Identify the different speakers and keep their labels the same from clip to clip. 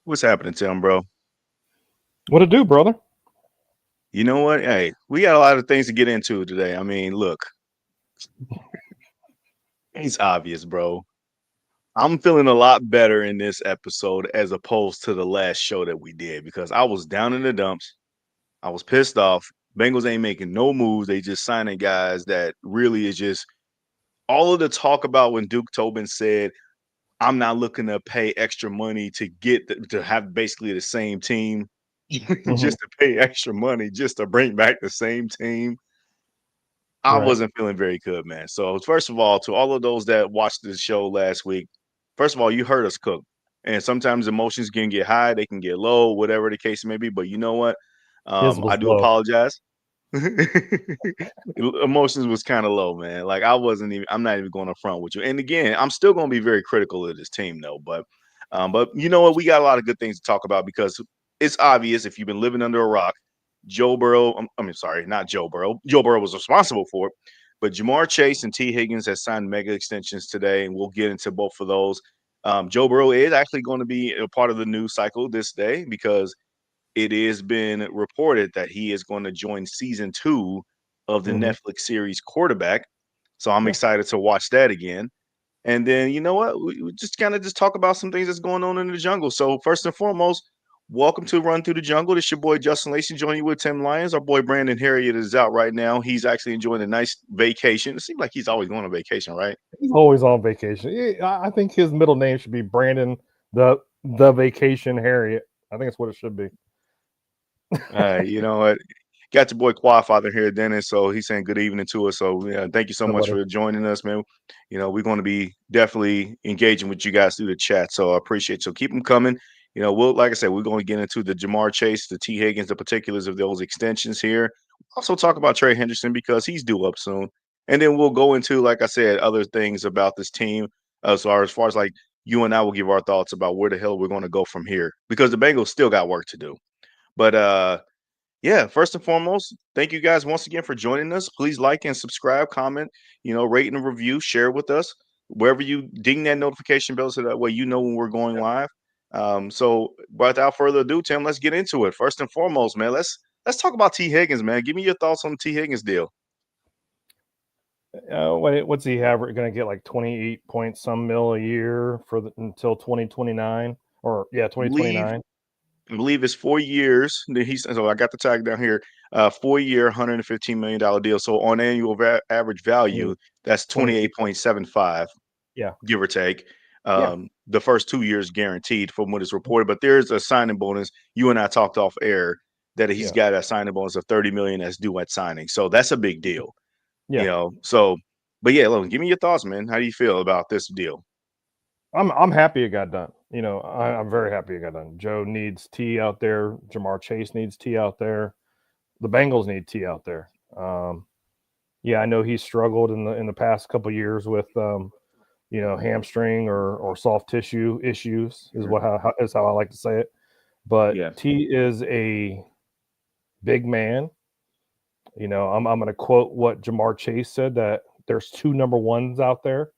Speaker 1: What's happening, Tim, bro?
Speaker 2: What to do, brother?
Speaker 1: You know what? Hey, we got a lot of things to get into today. I mean, look, it's obvious, bro. I'm feeling a lot better in this episode as opposed to the last show that we did because I was down in the dumps. I was pissed off. Bengals ain't making no moves. They just signing guys that really is just all of the talk about when Duke Tobin said, I'm not looking to pay extra money to to have basically the same team,
Speaker 2: Hmm.
Speaker 1: just to pay extra money, just to bring back the same team. I
Speaker 2: Right.
Speaker 1: wasn't feeling very good, man. So first of all, to all of those that watched the show last week, first of all, you heard us cook. And sometimes emotions can get high, they can get low, whatever the case may be. But you know what?
Speaker 2: His
Speaker 1: I
Speaker 2: was
Speaker 1: do
Speaker 2: low.
Speaker 1: apologize. Emotions was kind of low, man. Like I'm not even going to front with you. And again, I'm still going to be very critical of this team, though. But you know what? We got a lot of good things to talk about because it's obvious if you've been living under a rock. Joe Burrow, I mean, sorry, not Joe Burrow. Joe Burrow was responsible for it, but JaMarr Chase and T. Higgins has signed mega extensions today, and we'll get into both of those. Joe Burrow is actually going to be a part of the news cycle this day because it has been reported that he is going to join season 2 of the
Speaker 2: Hmm.
Speaker 1: Netflix series Quarterback. So I'm
Speaker 2: Yeah.
Speaker 1: excited to watch that again. And then you know what? We just kind of just talk about some things that's going on in the jungle. So first and foremost, welcome to Run Through the Jungle. This your boy Justin Lacey joining you with Tim Lyons. Our boy Brandon Harriet is out right now. He's actually enjoying a nice vacation. It seems like he's always going on vacation, right?
Speaker 2: He's always on vacation. I think his middle name should be Brandon the Vacation Harriet. I think that's what it should be.
Speaker 1: You know what? Got your boy Quad Father here, Dennis. So he's saying good evening to us. So yeah, thank you so
Speaker 2: No,
Speaker 1: much
Speaker 2: buddy.
Speaker 1: for joining us, man. You know, we're going to be definitely engaging with you guys through the chat. So I appreciate it. So keep them coming. You know, we'll like I said, we're going to get into the JaMarr Chase, the T. Higgins, the particulars of those extensions here. Also talk about Trey Henderson because he's due up soon. And then we'll go into, like I said, other things about this team. As far as like you and I will give our thoughts about where the hell we're going to go from here because the Bengals still got work to do. But yeah, first and foremost, thank you guys once again for joining us. Please like and subscribe, comment, rate and review, share with us wherever you ding that notification bell so that way you know when we're going live. So without further ado, Tim, let's get into it. First and foremost, man, let's talk about T. Higgins, man. Give me your thoughts on the T. Higgins deal.
Speaker 2: What's he have? We're going to get like 28 point some mil a year until 2029 or yeah,
Speaker 1: I believe
Speaker 2: 2029.
Speaker 1: I believe it's 4 years. So I got the tag down here. 4 year, $115 million deal. So on annual average value, that's
Speaker 2: 28.
Speaker 1: 28.75,
Speaker 2: Yeah.
Speaker 1: give or take.
Speaker 2: Yeah.
Speaker 1: The first 2 years guaranteed from what is reported, but there's a signing bonus. You and I talked off air that he's
Speaker 2: Yeah.
Speaker 1: got a signing bonus of 30 million that's due at signing. So that's a big deal,
Speaker 2: Yeah.
Speaker 1: So, but yeah, look, give me your thoughts, man. How do you feel about this deal?
Speaker 2: I'm happy it got done. I'm very happy it got done. Joe needs T out there. Jamar Chase needs T out there. The Bengals need T out there. Yeah, I know he struggled in the past couple years with hamstring or soft tissue issues is how I like to say it. But
Speaker 1: Yeah.
Speaker 2: T is a big man. I'm going to quote what Jamar Chase said that there's two number ones out there.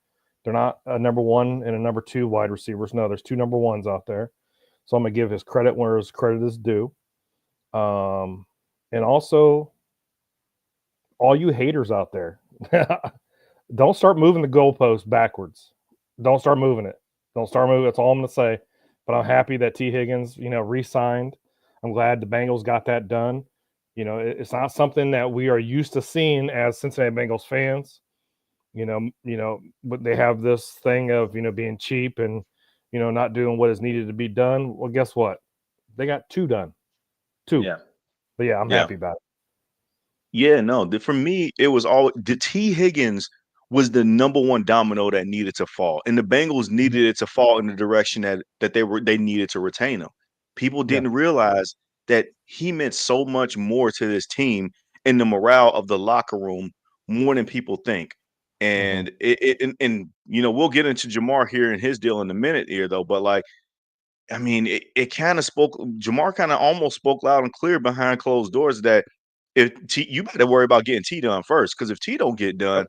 Speaker 2: They're not a number one and a number two wide receivers. No, there's two number ones out there. So I'm gonna give his credit where his credit is due. And also all you haters out there, don't start moving the goalpost backwards. Don't start moving it. Don't start moving. That's all I'm gonna say. But I'm happy that T. Higgins, re-signed. I'm glad the Bengals got that done. It's not something that we are used to seeing as Cincinnati Bengals fans. But they have this thing of being cheap and not doing what is needed to be done. Well, guess what? They got two done. Two.
Speaker 1: Yeah.
Speaker 2: But yeah, I'm
Speaker 1: Yeah.
Speaker 2: happy about it.
Speaker 1: Yeah, no. For me, it was all the T. Higgins was the number one domino that needed to fall, and the Bengals
Speaker 2: Mhm.
Speaker 1: needed it to fall in the direction that they needed to retain him. People
Speaker 2: Yeah.
Speaker 1: didn't realize that he meant so much more to this team and the morale of the locker room more than people think.
Speaker 2: Mhm.
Speaker 1: And we'll get into Jamar here and his deal in a minute here though, but like I mean, it kind of spoke. Jamar kind of almost spoke loud and clear behind closed doors that if you better worry about getting T done first, because if T don't get
Speaker 2: Yep.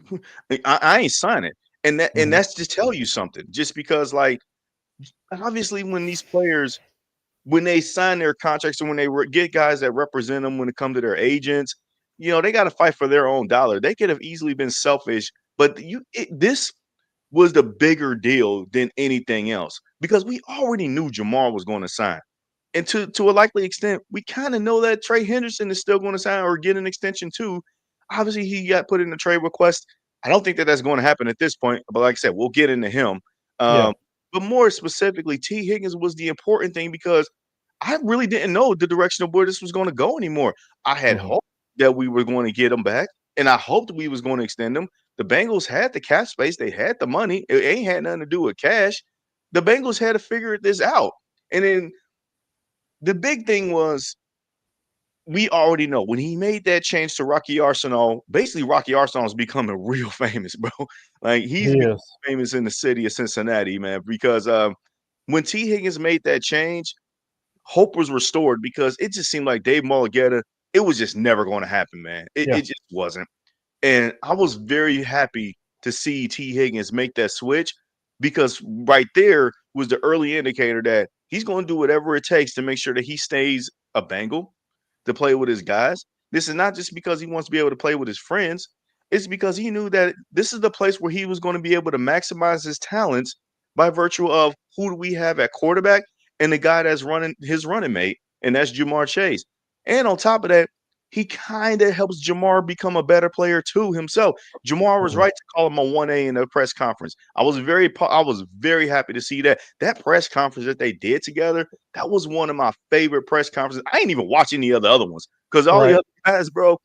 Speaker 1: done, I ain't signing. And
Speaker 2: Mhm.
Speaker 1: that's just tell you something. Just because like obviously when these players when they sign their contracts or when they get guys that represent them when it comes to their agents, they got to fight for their own dollar. They could have easily been selfish, but this was the bigger deal than anything else because we already knew JaMarr was going to sign. And to a likely extent, we kind of know that Trey Henderson is still going to sign or get an extension too. Obviously, he got put in a trade request. I don't think that that's going to happen at this point. But like I said, we'll get into him.
Speaker 2: Yeah.
Speaker 1: But more specifically, T. Higgins was the important thing because I really didn't know the direction of where this was going to go anymore. I had
Speaker 2: Mhm.
Speaker 1: hoped that we were going to get him back, and I hoped we was going to extend him. The Bengals had the cap space; they had the money. It ain't had nothing to do with cash. The Bengals had to figure this out, and then the big thing was we already know when he made that change to Rocky Arsenal, basically Rocky Arsenal is becoming real famous, bro. Like he's
Speaker 2: He
Speaker 1: becoming
Speaker 2: is.
Speaker 1: famous in the city of Cincinnati, man, because when T. Higgins made that change, hope was restored because it just seemed like Dave Mulligetta, it was just never going to happen, man. It,
Speaker 2: Yeah.
Speaker 1: it just wasn't. And I was very happy to see T. Higgins make that switch because right there was the early indicator that he's going to do whatever it takes to make sure that he stays a Bengal to play with his guys. This is not just because he wants to be able to play with his friends. It's because he knew that this is the place where he was going to be able to maximize his talents by virtue of who do we have at quarterback and the guy that's running his running mate, and that's JaMarr Chase. And on top of that, he kind of helps JaMarr become a better player too himself. JaMarr was
Speaker 2: Mhm.
Speaker 1: right to call him a 1A in the press conference. I was very happy to see that. That press conference that they did together, that was one of my favorite press conferences. I ain't even watch any of the other ones because all the
Speaker 2: Right.
Speaker 1: other guys, bro,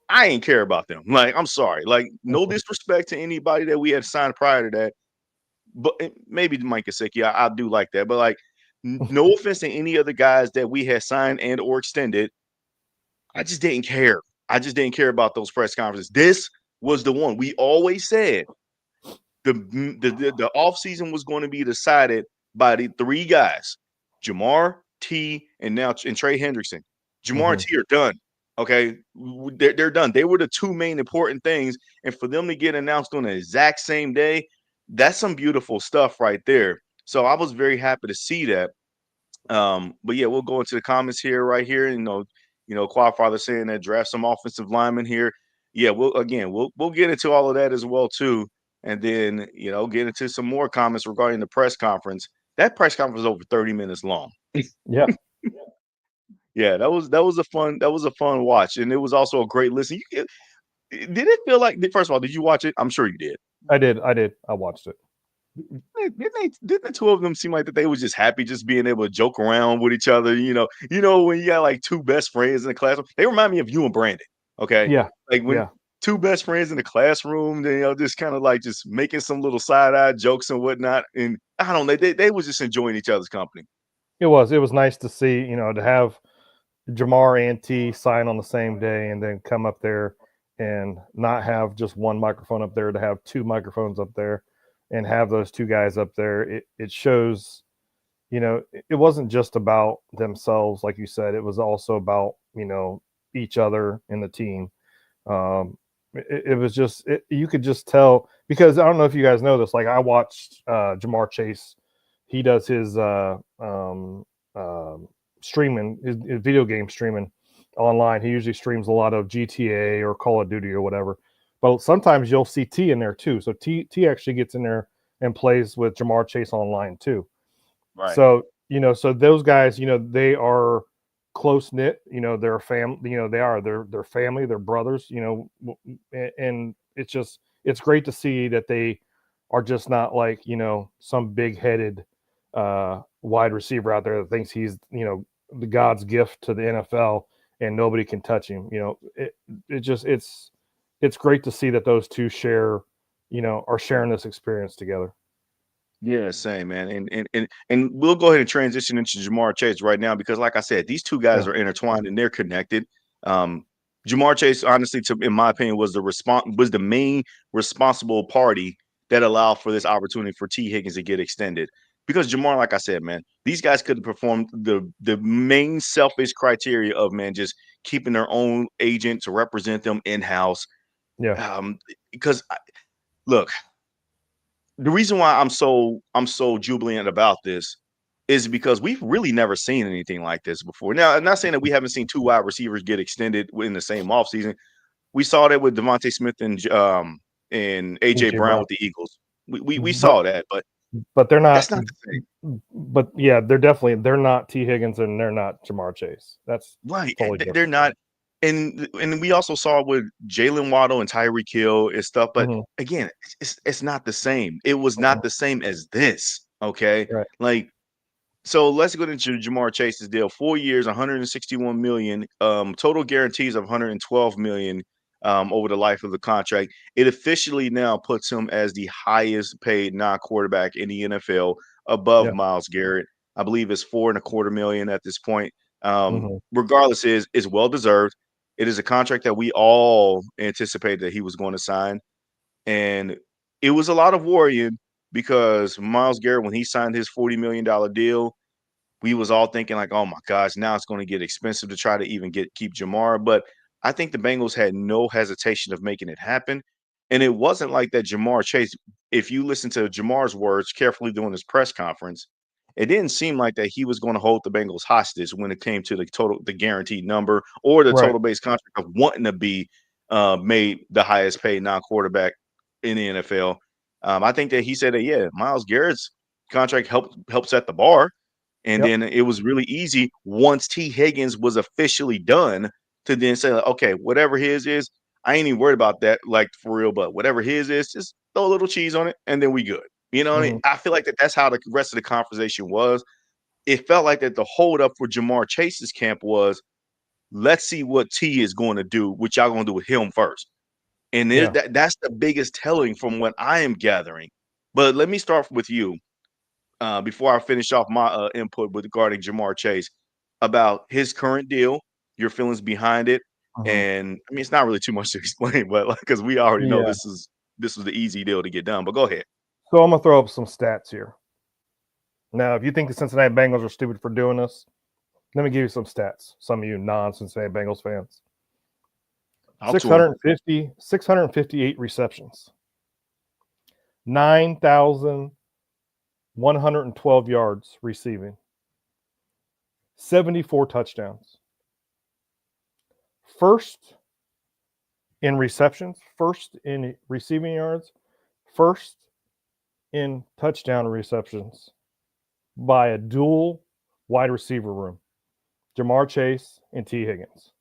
Speaker 1: I ain't care about them. Like, I'm sorry. Like, no disrespect to anybody that we had signed prior to that, but maybe Mike Gesicki, I do like that. But like, no offense to any other guys that we had signed and or extended, I just didn't care. I just didn't care about those press conferences. This was the one we always said the off season was going to be decided by the three guys, JaMarr Tee and Trey Hendrickson. JaMarr
Speaker 2: Mhm.
Speaker 1: Tee are done. Okay, they're done. They were the two main important things, and for them to get announced on the exact same day, that's some beautiful stuff right there. So I was very happy to see that. But yeah, we'll go into the comments here, right here. Quad Father saying that draft some offensive linemen here. Yeah, we'll get into all of that as well too, and then get into some more comments regarding the press conference. That press conference was over 30 minutes long.
Speaker 2: Yeah.
Speaker 1: Yeah, that was a fun watch, and it was also a great listen. Did it feel like? First of all, did you watch it? I'm sure you did.
Speaker 2: I did. I did. I watched it.
Speaker 1: Didn't the two of them seem like that they was just happy just being able to joke around with each other? When you got like two best friends in the classroom, they remind me of you and Brandon. Okay,
Speaker 2: Yeah.
Speaker 1: like when
Speaker 2: Yeah.
Speaker 1: two best friends in the classroom, they just kind of like just making some little side eye jokes and whatnot. And I don't know, they was just enjoying each other's company.
Speaker 2: It was. It was nice to see, to have JaMarr and T sign on the same day and then come up there and not have just one microphone up there, to have two microphones up there and have those two guys up there. It shows, it wasn't just about themselves, like you said. It was also about, each other in the team. It was just, you could just tell, because I don't know if you guys know this. Like, I watched JaMarr Chase. He does his streaming, his video game streaming online. He usually streams a lot of GTA or Call of Duty or whatever. But sometimes you'll see T in there too. So T actually gets in there and plays with JaMarr Chase online too.
Speaker 1: Right.
Speaker 2: So, so those guys, they are close knit. They're family. They're family. They're brothers. And it's great to see that they are just not like, some big headed wide receiver out there that thinks he's, the God's gift to the NFL and nobody can touch him. It's great to see that those two are sharing this experience together.
Speaker 1: Yeah, same man, and we'll go ahead and transition into JaMarr Chase right now because, like I said, these two guys
Speaker 2: Yeah.
Speaker 1: are intertwined and they're connected. Um, JaMarr Chase, honestly, in my opinion, was the main responsible party that allowed for this opportunity for T. Higgins to get extended. Because JaMarr, like I said, man, these guys could have performed the main selfish criteria of man just keeping their own agent to represent them in house.
Speaker 2: Yeah.
Speaker 1: Because look, the reason why I'm so jubilant about this is because we've really never seen anything like this before. Now, I'm not saying that we haven't seen two wide receivers get extended in the same offseason. We saw that with Devontae Smith and AJ
Speaker 2: AJ
Speaker 1: Brown
Speaker 2: Brown,
Speaker 1: with the Eagles. We
Speaker 2: but
Speaker 1: saw that, but
Speaker 2: they're not.
Speaker 1: that's not the same.
Speaker 2: But yeah, they're not T Higgins and they're not JaMarr Chase. That's
Speaker 1: Right.
Speaker 2: totally
Speaker 1: They're
Speaker 2: different.
Speaker 1: not. And we also saw with Jalen Waddle and Tyreek Hill and stuff, but
Speaker 2: Hmm.
Speaker 1: again, it's not the same. It was
Speaker 2: Hmm.
Speaker 1: not the same as this. Okay.
Speaker 2: Right.
Speaker 1: Like, so let's go into Jamar Chase's deal. 4 years, 161 million, total guarantees of 112 million over the life of the contract. It officially now puts him as the highest paid non-quarterback in the NFL, above
Speaker 2: Yeah.
Speaker 1: Myles Garrett. I believe it's 4.25 million at this point.
Speaker 2: Hmm.
Speaker 1: Regardless, is well deserved. It is a contract that we all anticipated that he was going to sign, and it was a lot of worrying because Myles Garrett, when he signed his $40 million deal, we was all thinking like, oh my gosh, now it's going to get expensive to try to even keep Jamar. But I think the Bengals had no hesitation of making it happen. And it wasn't like that Jamar Chase, if you listen to Jamar's words carefully during his press conference, it didn't seem like that he was going to hold the Bengals hostage when it came to the guaranteed number or the
Speaker 2: Right.
Speaker 1: total base contract of wanting to be made the highest paid non-quarterback in the NFL. I think that he said that, yeah, Myles Garrett's contract helped set the bar, and
Speaker 2: Yep.
Speaker 1: then it was really easy once T. Higgins was officially done to then say, like, okay, whatever his is, I ain't even worried about that, like for real, but whatever his is, just throw a little cheese on it and then we good. You know what I mean?
Speaker 2: Hmm.
Speaker 1: I feel like that's how the rest of the conversation was. It felt like that the hold up for Jamar Chase's camp was, let's see what T is going to do, what y'all going to do with him first. And
Speaker 2: Yeah.
Speaker 1: that's the biggest telling from what I am gathering. But let me start with you before I finish off my input with regarding Jamar Chase about his current deal, your feelings behind it,
Speaker 2: Hmm.
Speaker 1: and I mean it's not really too much to explain, but like because we already know
Speaker 2: Yeah.
Speaker 1: this was the easy deal to get done. But go ahead.
Speaker 2: So I'm gonna throw up some stats here. Now, if you think the Cincinnati Bengals are stupid for doing this, let me give you some stats. Some of you non-Cincinnati Bengals fans.
Speaker 1: Talk to him.
Speaker 2: 658 receptions, 9,112 yards receiving, 74 touchdowns. First in receptions, first in receiving yards, first in touchdown receptions by a dual wide receiver room, JaMarr Chase and T. Higgins.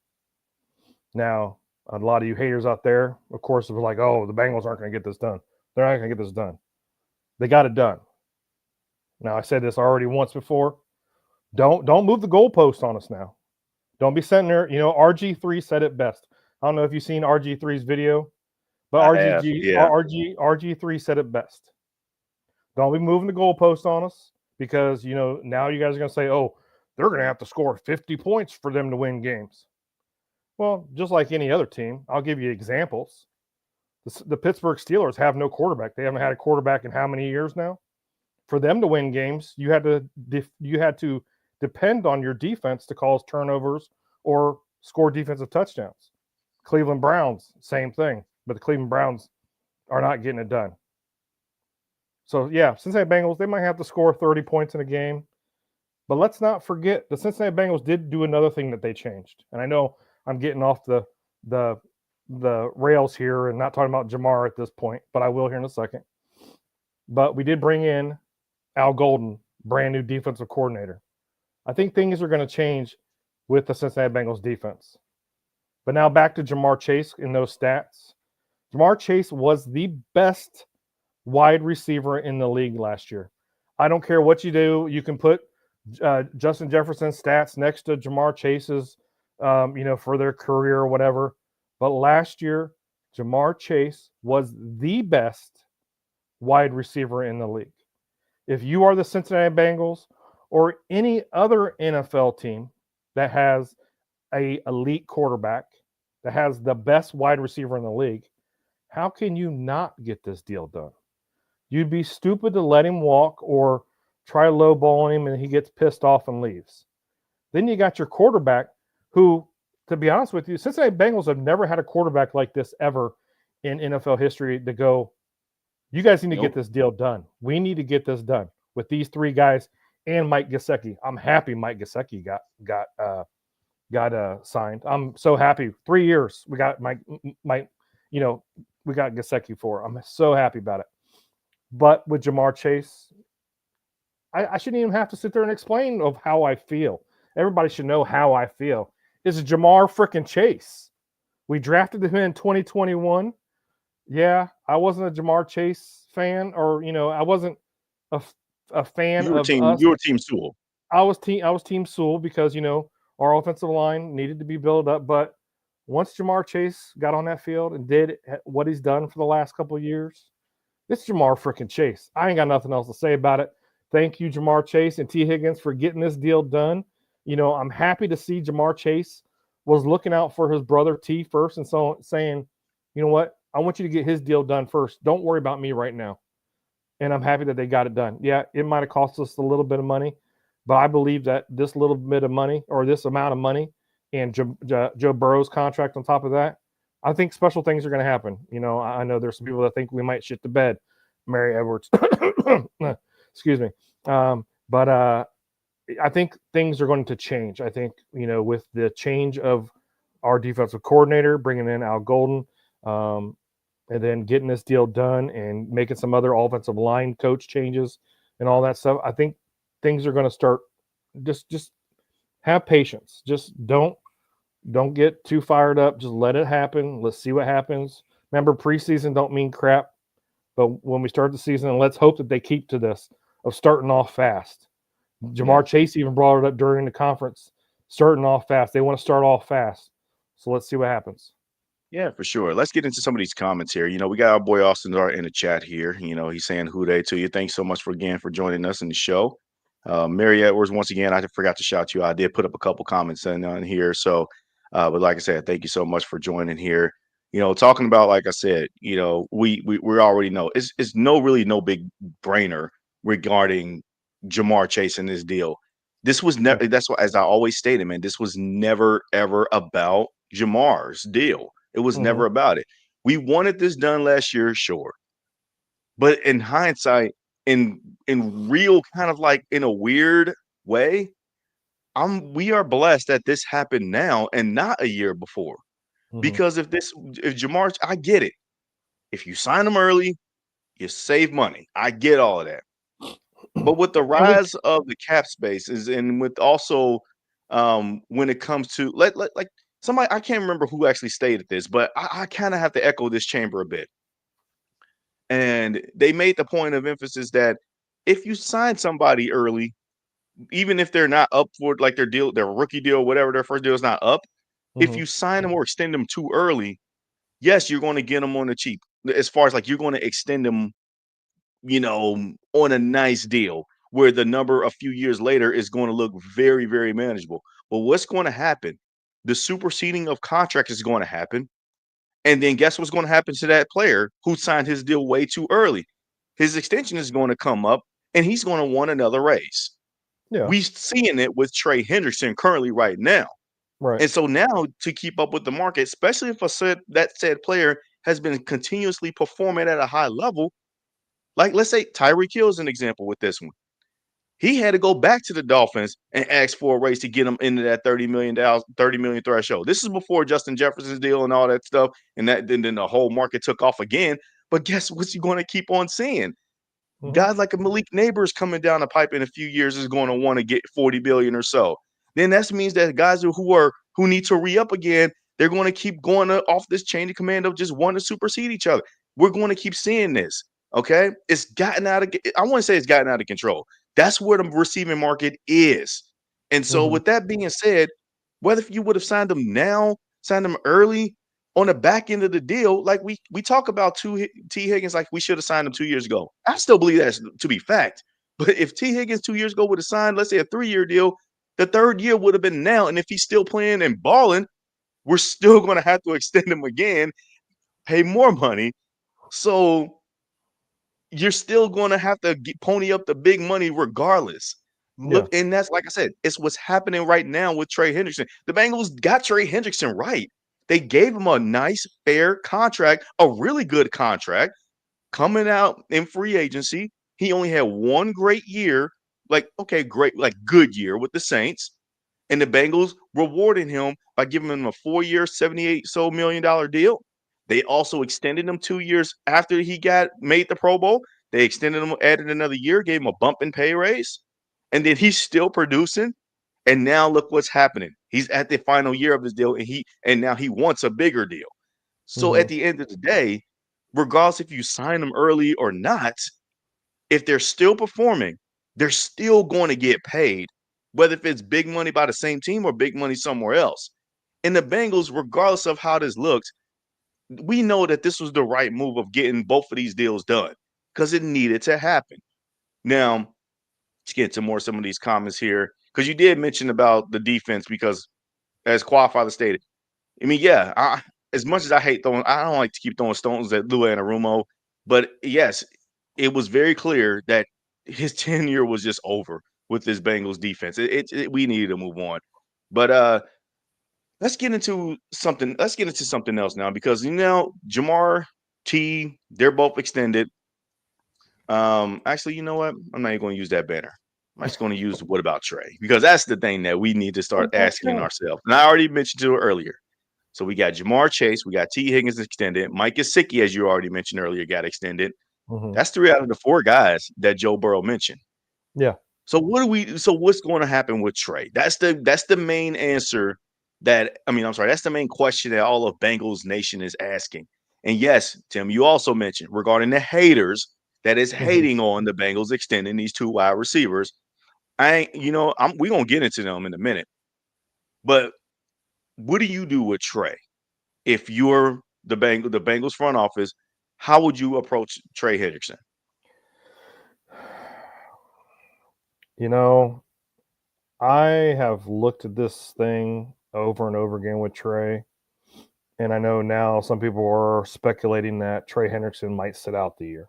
Speaker 2: Now, a lot of you haters out there, of course, were like, oh, the Bengals aren't going to get this done. They're not going to get this done. They got it done. Now, I said this already once before. Don't move the goalpost on us now. Don't be sitting there. You know, RG3 said it best. I don't know if you've seen RG3's video, but
Speaker 1: I have, yeah.
Speaker 2: RG3 said it best. Don't be moving the goalpost on us because you know now you guys are going to say, oh, they're going to have to score 50 points for them to win games. Well, just like any other team, I'll give you examples. The Pittsburgh Steelers have no quarterback. They haven't had a quarterback in how many years now? For them to win games, you had to depend on your defense to cause turnovers or score defensive touchdowns. Cleveland Browns, same thing, but the Cleveland Browns are not getting it done. So yeah, Cincinnati Bengals, they might have to score 30 points in a game, but let's not forget the Cincinnati Bengals did do another thing that they changed. And I know I'm getting off the rails here and not talking about JaMarr at this point, but I will here in a second. But we did bring in Al Golden, brand new defensive coordinator. I think things are going to change with the Cincinnati Bengals defense. But now back to JaMarr Chase in those stats. JaMarr Chase was the best wide receiver in the league last year. I don't care what you do. You can put Justin Jefferson's stats next to JaMarr Chase's, for their career or whatever. But last year, JaMarr Chase was the best wide receiver in the league. If you are the Cincinnati Bengals or any other NFL team that has a elite quarterback, that has the best wide receiver in the league, how can you not get this deal done? You'd be stupid to let him walk or try lowballing him and he gets pissed off and leaves. Then you got your quarterback who, to be honest with you, Cincinnati Bengals have never had a quarterback like this ever in NFL history to go You guys need to get
Speaker 1: Nope.
Speaker 2: this deal done. We need to get this done with these three guys and Mike Gesicki. I'm happy Mike Gesicki got signed. I'm so happy. 3 years we got Mike. You know, we got Gesicki for. I'm so happy about it. But with JaMarr Chase, I shouldn't even have to sit there and explain of how I feel. Everybody should know how I feel. It's JaMarr freaking Chase. We drafted him in 2021. Yeah, I wasn't a JaMarr Chase fan, or I wasn't a, a fan of us.
Speaker 1: You were team Sewell.
Speaker 2: I was team Sewell because our offensive line needed to be built up. But once JaMarr Chase got on that field and did what he's done for the last couple of years, it's JaMarr freaking Chase. I ain't got nothing else to say about it. Thank you, JaMarr Chase and Tee Higgins, for getting this deal done. I'm happy to see JaMarr Chase was looking out for his brother T first, and so saying, you know what, I want you to get his deal done first. Don't worry about me right now. And I'm happy that they got it done. Yeah, it might have cost us a little bit of money, but I believe that this little bit of money, or this amount of money, and Joe Burrow's contract on top of that, I think special things are going to happen. I know there's some people that think we might shit the bed, Mary Edwards. Excuse me. But I think things are going to change. I think, with the change of our defensive coordinator, bringing in Al Golden, and then getting this deal done and making some other offensive line coach changes and all that stuff, I think things are going to start. Just have patience. Just don't get too fired up. Just let it happen. Let's see what happens. Remember, preseason don't mean crap. But when we start the season, let's hope that they keep to this of starting off fast. JaMarr Chase even brought it up during the conference, starting off fast. They want to start off fast. So let's see what happens.
Speaker 1: Yeah, for sure. Let's get into some of these comments here. We got our boy Austin Dart in the chat here. He's saying "Who they" to you. Thanks so much for joining us in the show. Mary Edwards, once again, I forgot to shout you. I did put up a couple comments on here. So, but like I said, thank you so much for joining here. Talking about, like I said, we already know it's no big brainer regarding JaMarr Chase and this deal. This was never. That's why, as I always stated, man, this was never ever about JaMarr's deal. It was never about it. We wanted this done last year, sure. But in hindsight, in real kind of like in a weird way, we are blessed that this happened now and not a year before. Because if JaMarr, I get it. If you sign him early, you save money. I get all of that. But with the rise of the cap spaces, and with also when it comes to like somebody, I can't remember who actually stated this, but I kind of have to echo this chamber a bit. And they made the point of emphasis that if you sign somebody early, even if they're not up for like their rookie deal, whatever, their first deal is not up, if you sign them or extend them too early, yes, you're going to get them on the cheap. As far as like you're going to extend them, on a nice deal where the number a few years later is going to look very, very manageable. But what's going to happen? The superseding of contracts is going to happen. And then guess what's going to happen to that player who signed his deal way too early? His extension is going to come up and he's going to want another raise.
Speaker 2: Yeah.
Speaker 1: We're seeing it with Trey Hendrickson currently right now.
Speaker 2: Right.
Speaker 1: And so now to keep up with the market, especially if that said player has been continuously performing at a high level, like let's say Tyreek Hill is an example with this one. He had to go back to the Dolphins and ask for a raise to get him into that $30 million threshold. This is before Justin Jefferson's deal and all that stuff, and then the whole market took off again. But guess what you're going to keep on seeing? Guys like a Malik Neighbors coming down the pipe in a few years is going to want to get 40 billion or so. Then that means that guys who need to re-up again, they're going to keep going off this chain of command of just wanting to supersede each other. We're going to keep seeing this. Okay, it's gotten out of. I want to say it's gotten out of control. That's where the receiving market is. And so, with that being said, whether if you would have signed them now, signed them early, on the back end of the deal, like we talk about Tee Higgins, like we should have signed him 2 years ago. I still believe that's to be fact. But if Tee Higgins 2 years ago would have signed, let's say a 3-year deal, the third year would have been now. And if he's still playing and balling, we're still going to have to extend him again, pay more money. So you're still going to have to pony up the big money regardless. Look, and that's like I said, it's what's happening right now with Trey Hendrickson. The Bengals got Trey Hendrickson right. They gave him a nice, fair contract, a really good contract. coming out in free agency. He only had one great year, like, okay, great, like good year with the Saints. And the Bengals rewarded him by giving him a 4 year, $78 million deal. They also extended him 2 years after he got made the Pro Bowl. They extended him, added another year, gave him a bump in pay raise. And then he's still producing. And now look what's happening. He's at the final year of his deal, and now he wants a bigger deal. So
Speaker 2: Mm-hmm.
Speaker 1: at the end of the day, regardless if you sign them early or not, if they're still performing, they're still going to get paid, whether if it's big money by the same team or big money somewhere else. And the Bengals, regardless of how this looks, we know that this was the right move of getting both of these deals done because it needed to happen. Now, let's get to more some of these comments here because you did mention about the defense because, as Quadfather stated, I mean, yeah, as much as I hate throwing, I don't like to keep throwing stones at Lou Anarumo, but yes, it was very clear that his tenure was just over with this Bengals defense. We needed to move on, but let's get into something. Let's get into something else now because JaMarr Tee, they're both extended. Actually, you know what? I'm not even going to use that banner. I'm just going to use what about Trey because that's the thing that we need to
Speaker 2: What
Speaker 1: start
Speaker 2: about
Speaker 1: asking
Speaker 2: Trey?
Speaker 1: ourselves. And I already mentioned to it earlier. So we got Jamar Chase, we got T. Higgins extended, Mike Gesicki, as you already mentioned earlier, got extended.
Speaker 2: Mm-hmm.
Speaker 1: That's 3 out of the 4 guys that Joe Burrow mentioned.
Speaker 2: Yeah.
Speaker 1: So what's going to happen with Trey? That's the main answer that's the main question that all of Bengals Nation is asking. And yes, Tim, you also mentioned regarding the haters that is
Speaker 2: Mm-hmm.
Speaker 1: hating on the Bengals extending these 2 wide receivers. We're gonna get into them in a minute. But what do you do with Trey? If you're the Bengals front office, how would you approach Trey Hendrickson?
Speaker 2: You know, I have looked at this thing over and over again with Trey, and I know now some people are speculating that Trey Hendrickson might sit out the year.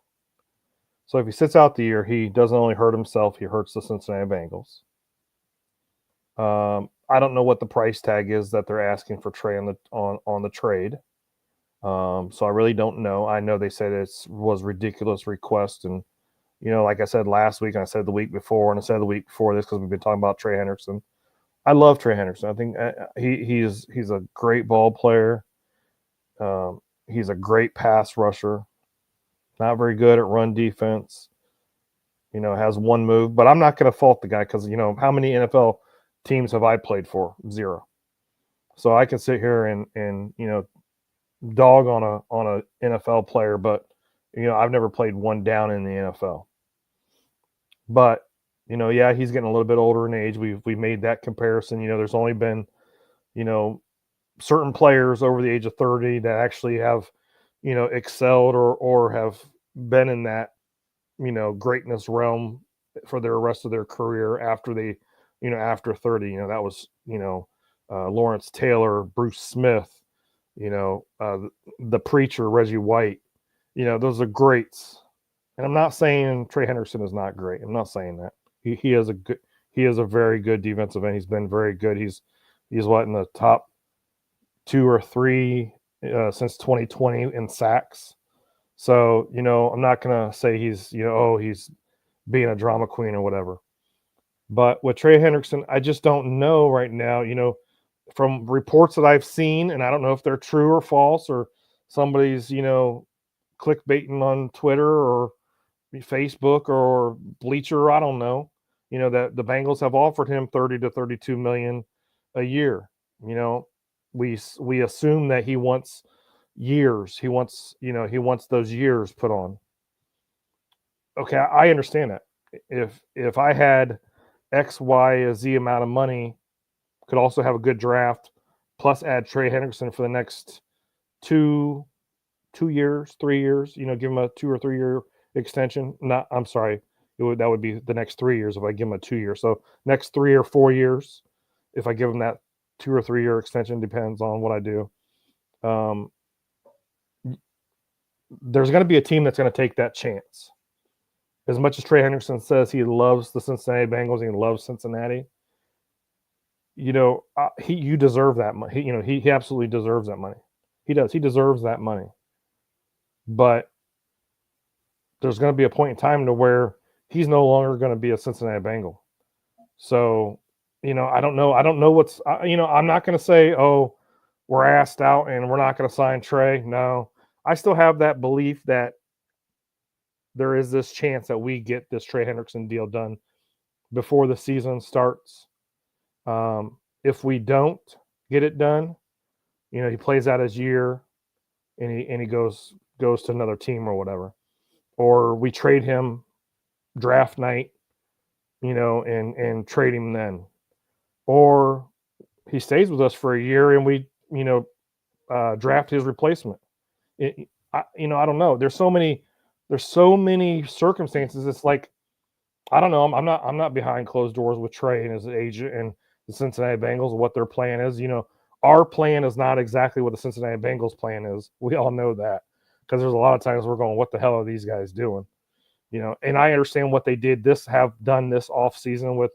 Speaker 2: So if he sits out the year, he doesn't only hurt himself, he hurts the Cincinnati Bengals. I don't know what the price tag is that they're asking for Trey on the trade. So I really don't know. I know they said it was ridiculous request, and like I said last week, and I said the week before, and I said the week before this because we've been talking about Trey Hendrickson. I love Trey Hendrickson. I think he's a great ball player. He's a great pass rusher. Not very good at run defense. Has one move, but I'm not going to fault the guy because how many NFL teams have I played for? 0. So I can sit here and dog on a NFL player, but I've never played one down in the NFL. But yeah, he's getting a little bit older in age. We made that comparison. There's only been certain players over the age of 30 that actually have excelled or have been in that greatness realm for the rest of their career after they after 30. That was Lawrence Taylor, Bruce Smith, the preacher Reggie White. Those are greats. And I'm not saying Trey Hendrickson is not great. I'm not saying that. He is a very good defensive end. He's been very good. He's what, in the top 2 or 3 since 2020 in sacks. So I'm not gonna say he's he's being a drama queen or whatever. But with Trey Hendrickson, I just don't know right now. From reports that I've seen, and I don't know if they're true or false, or somebody's clickbaiting on Twitter or Facebook or Bleacher, I don't know. That the Bengals have offered him 30 to 32 million a year. We assume that he wants years. He wants those years put on. Okay, I understand that. If I had X, Y, Z amount of money, could also have a good draft, plus add Trey Hendrickson for the next 2 years, 3 years. Give him a 2 or 3 year extension. I'm sorry, that would be the next 3 years if I give him a 2 year. So next 3 or 4 years, if I give him that 2 or 3 year extension, depends on what I do. There's going to be a team that's going to take that chance. As much as Trey Hendrickson says he loves the Cincinnati Bengals and he loves Cincinnati, you deserve that money. He absolutely deserves that money. He does. He deserves that money. But there's going to be a point in time to where he's no longer going to be a Cincinnati Bengal. So, I don't know. I don't know what's, I'm not going to say, oh, we're asked out and we're not going to sign Trey. No, I still have that belief that there is this chance that we get this Trey Hendrickson deal done before the season starts. If we don't get it done, he plays out his year and he goes to another team or whatever, or we trade him draft night, and trade him then, or he stays with us for a year and we, draft his replacement. I don't know. There's so many circumstances. It's like, I don't know. I'm not behind closed doors with Trey and his agent and the Cincinnati Bengals, what their plan is. Our plan is not exactly what the Cincinnati Bengals plan is. We all know that, because there's a lot of times we're going, what the hell are these guys doing? And I understand what they have done this off season with,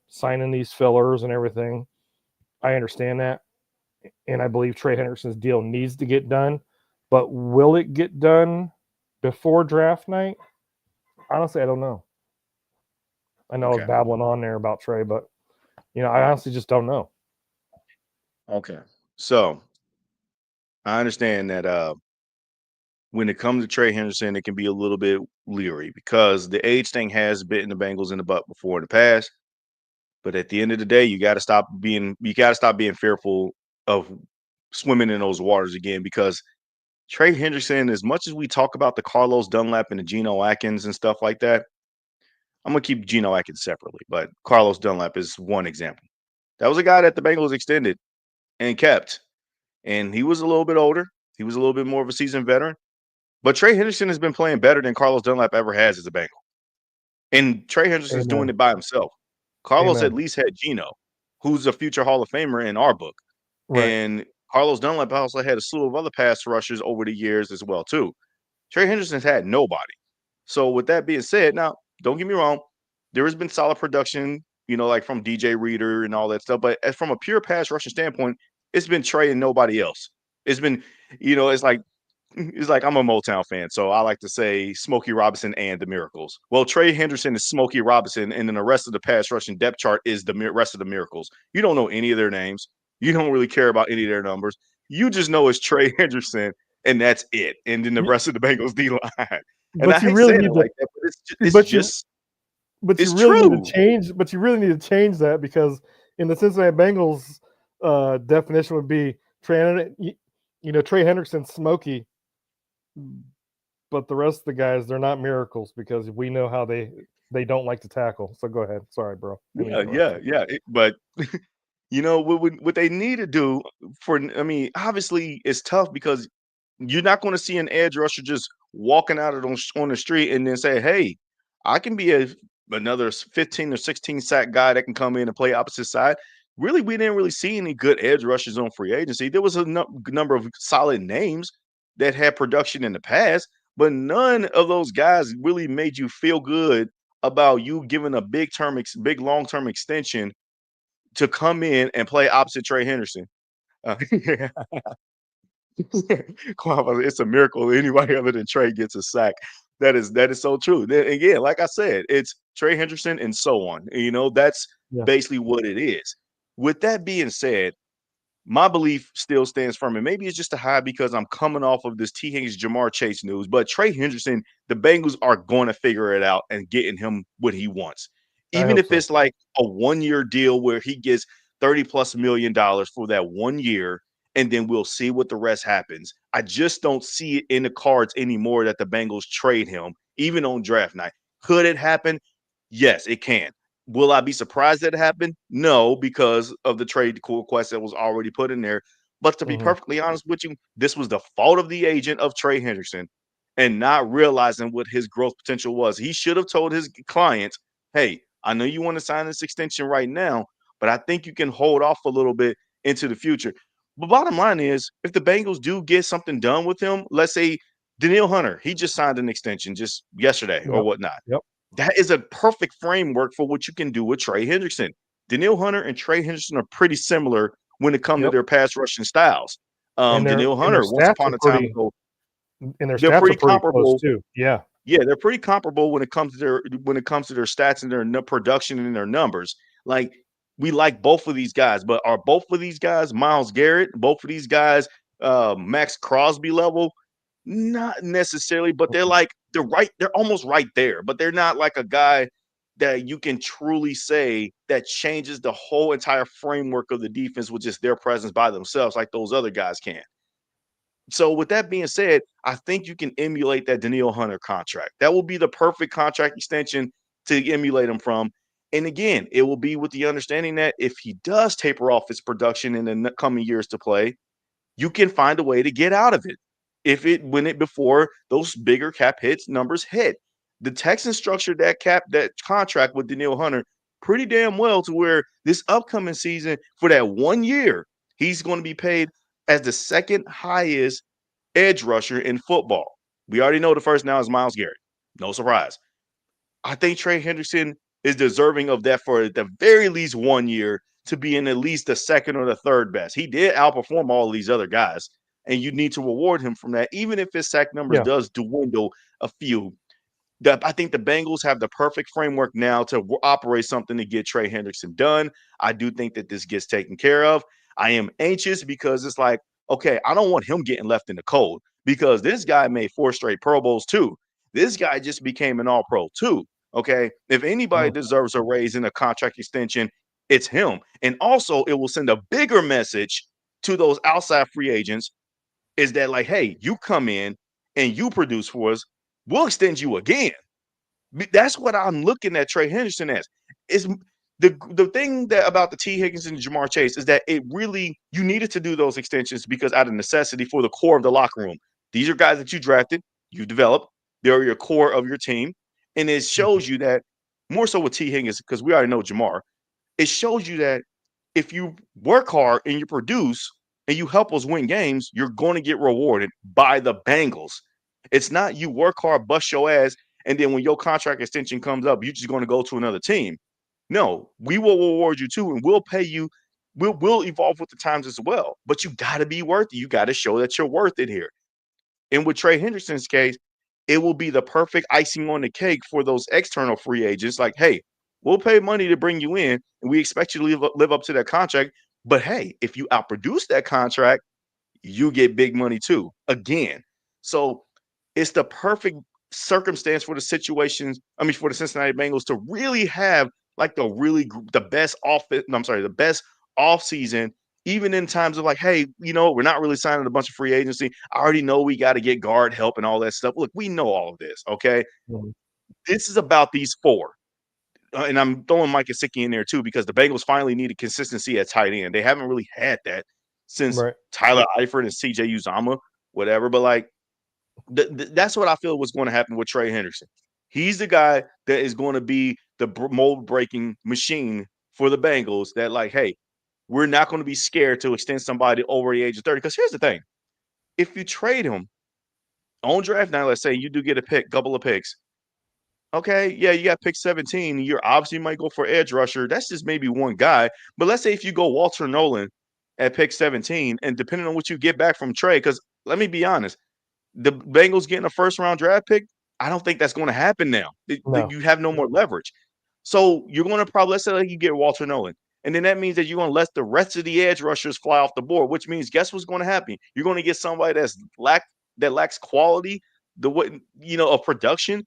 Speaker 2: signing these fillers and everything. I understand that. And I believe Trey Hendrickson's deal needs to get done, but will it get done before draft night? Honestly, I don't know. I know I was babbling on there about Trey, but I honestly just don't know.
Speaker 1: Okay. So I understand that when it comes to Trey Hendrickson, it can be a little bit leery because the age thing has bitten the Bengals in the butt before in the past. But at the end of the day, you got to stop being fearful of swimming in those waters again, because Trey Hendrickson, as much as we talk about the Carlos Dunlap and the Geno Atkins and stuff like that, I'm going to keep Geno Atkins separately, but Carlos Dunlap is one example. That was a guy that the Bengals extended and kept, and he was a little bit older. He was a little bit more of a seasoned veteran. But Trey Hendrickson has been playing better than Carlos Dunlap ever has as a Bengal. And Trey Hendrickson's doing it by himself. Carlos at least had Geno, who's a future Hall of Famer in our book.
Speaker 2: Right.
Speaker 1: And Carlos Dunlap also had a slew of other pass rushers over the years as well, too. Trey Hendrickson's had nobody. So with that being said, now, don't get me wrong, there has been solid production, like from DJ Reader and all that stuff. But from a pure pass rushing standpoint, it's been Trey and nobody else. It's been, it's like I'm a Motown fan, so I like to say Smokey Robinson and the Miracles. Well, Trey Hendrickson is Smokey Robinson, and then the rest of the pass rushing depth chart is the rest of the Miracles. You don't know any of their names. You don't really care about any of their numbers. You just know it's Trey Hendrickson, and that's it. And then the rest of the Bengals D line. And
Speaker 2: but
Speaker 1: I
Speaker 2: you
Speaker 1: hate
Speaker 2: really
Speaker 1: saying
Speaker 2: need
Speaker 1: it
Speaker 2: to,
Speaker 1: like that, but
Speaker 2: you
Speaker 1: it's
Speaker 2: really
Speaker 1: true.
Speaker 2: need to change. But you really need to change that, because in the Cincinnati Bengals definition would be Trey Hendrickson, Smokey. But the rest of the guys, they're not miracles, because we know how they don't like to tackle. So go ahead. Sorry, bro.
Speaker 1: Yeah. But what they need to do obviously it's tough because you're not going to see an edge rusher just walking out on the street and then say, "Hey, I can be another 15 or 16 sack guy that can come in and play opposite side." Really, we didn't really see any good edge rushers on free agency. There was a number of solid names that had production in the past, but none of those guys really made you feel good about you giving a big long term extension to come in and play opposite Trey Henderson. It's a miracle anybody other than Trey gets a sack. That is so true. Then again, like I said, it's Trey Henderson and so on. That's basically what it is. With that being said, my belief still stands firm, and maybe it's just a high because I'm coming off of this T. Higgins, JaMarr Chase news. But Trey Henderson, the Bengals are going to figure it out and getting him what he wants, even if it's like a 1-year deal where he gets $30+ million for that 1 year, and then we'll see what the rest happens. I just don't see it in the cards anymore that the Bengals trade him, even on draft night. Could it happen? Yes, it can. Will I be surprised that it happened? No, because of the trade request that was already put in there. But to be perfectly honest with you, this was the fault of the agent of Trey Hendrickson and not realizing what his growth potential was. He should have told his clients, "Hey, I know you want to sign this extension right now, but I think you can hold off a little bit into the future." But bottom line is, if the Bengals do get something done with him, let's say Danielle Hunter, he just signed an extension just yesterday or whatnot. That is a perfect framework for what you can do with Trey Hendrickson. Danielle Hunter and Trey Hendrickson are pretty similar when it comes to their pass rushing styles.
Speaker 2: And
Speaker 1: Danielle Hunter, once upon a time ago,
Speaker 2: and their
Speaker 1: they're
Speaker 2: stats are
Speaker 1: pretty
Speaker 2: pretty close
Speaker 1: comparable.
Speaker 2: too. Yeah.
Speaker 1: Yeah, they're pretty comparable when it comes to their stats and their production and their numbers. Like we like both of these guys, but are both of these guys Miles Garrett? Both of these guys Max Crosby level? Not necessarily, but they're almost right there, but they're not like a guy that you can truly say that changes the whole entire framework of the defense with just their presence by themselves, like those other guys can. So with that being said, I think you can emulate that Daniil Hunter contract. That will be the perfect contract extension to emulate him from. And again, it will be with the understanding that if he does taper off his production in the coming years to play, you can find a way to get out of it. If it when it before those bigger cap hits numbers hit. The Texans structured that contract with Daniil Hunter pretty damn well to where this upcoming season for that 1 year, he's going to be paid as the second highest edge rusher in football. We already know the first now is Miles Garrett. No surprise. I think Trey Hendrickson is deserving of that for at the very least 1 year to be in at least the second or the third best. He did outperform all of these other guys, and you need to reward him from that, even if his sack numbers
Speaker 2: Yeah.
Speaker 1: does dwindle a few. I think the Bengals have the perfect framework now to operate something to get Trey Hendrickson done. I do think that this gets taken care of. I am anxious because it's like, okay, I don't want him getting left in the cold because this guy made 4 straight Pro Bowls too. This guy just became an All Pro too. Okay, if anybody
Speaker 2: Mhm.
Speaker 1: deserves a raise in a contract extension, it's him. And also, it will send a bigger message to those outside free agents is that like, hey, you come in and you produce for us, we'll extend you again. That's what I'm looking at Trey Henderson as. Is the thing that about the T. Higgins and JaMarr Chase is that it really you needed to do those extensions because out of necessity for the core of the locker room. These are guys that you drafted, you developed, they're your core of your team, and it
Speaker 2: Mhm.
Speaker 1: shows you that more so with T. Higgins because we already know JaMarr. It shows you that if you work hard and you produce and you help us win games, you're going to get rewarded by the Bengals. It's not you work hard, bust your ass, and then when your contract extension comes up, you're just going to go to another team. No, we will reward you too, and we'll pay you. We'll evolve with the times as well. But you got to be worth it. You got to show that you're worth it here. And with Trey Henderson's case, it will be the perfect icing on the cake for those external free agents. Like, hey, we'll pay money to bring you in, and we expect you to live up to that contract. But hey, if you outproduce that contract, you get big money too. Again. So it's the perfect circumstance for the situations. I mean, for the Cincinnati Bengals to really have like the best offense. No, I'm sorry, the best off season. Even in times of like, hey, we're not really signing a bunch of free agency. I already know we got to get guard help and all that stuff. Look, we know all of this. Okay,
Speaker 2: Mhm.
Speaker 1: this is about these four. And I'm throwing Mike Gesicki in there too because the Bengals finally needed consistency at tight end. They haven't really had that since
Speaker 2: Right.
Speaker 1: Tyler Eifert and CJ Uzama, whatever. But like that's what I feel was going to happen with Trey Henderson. He's the guy that is going to be the mold breaking machine for the Bengals. That like, hey, we're not going to be scared to extend somebody over the age of 30. Because here's the thing: if you trade him on draft night, let's say you do get a couple of picks. Okay, yeah, you got pick 17. You're obviously might go for edge rusher. That's just maybe one guy. But let's say if you go Walter Nolan at pick 17, and depending on what you get back from Trey, because let me be honest, the Bengals getting a first round draft pick, I don't think that's going to happen now.
Speaker 2: No.
Speaker 1: You have no more leverage. So you're going to probably, let's say like you get Walter Nolan. And then that means that you're going to let the rest of the edge rushers fly off the board, which means guess what's going to happen? You're going to get somebody that lacks quality, the way of production.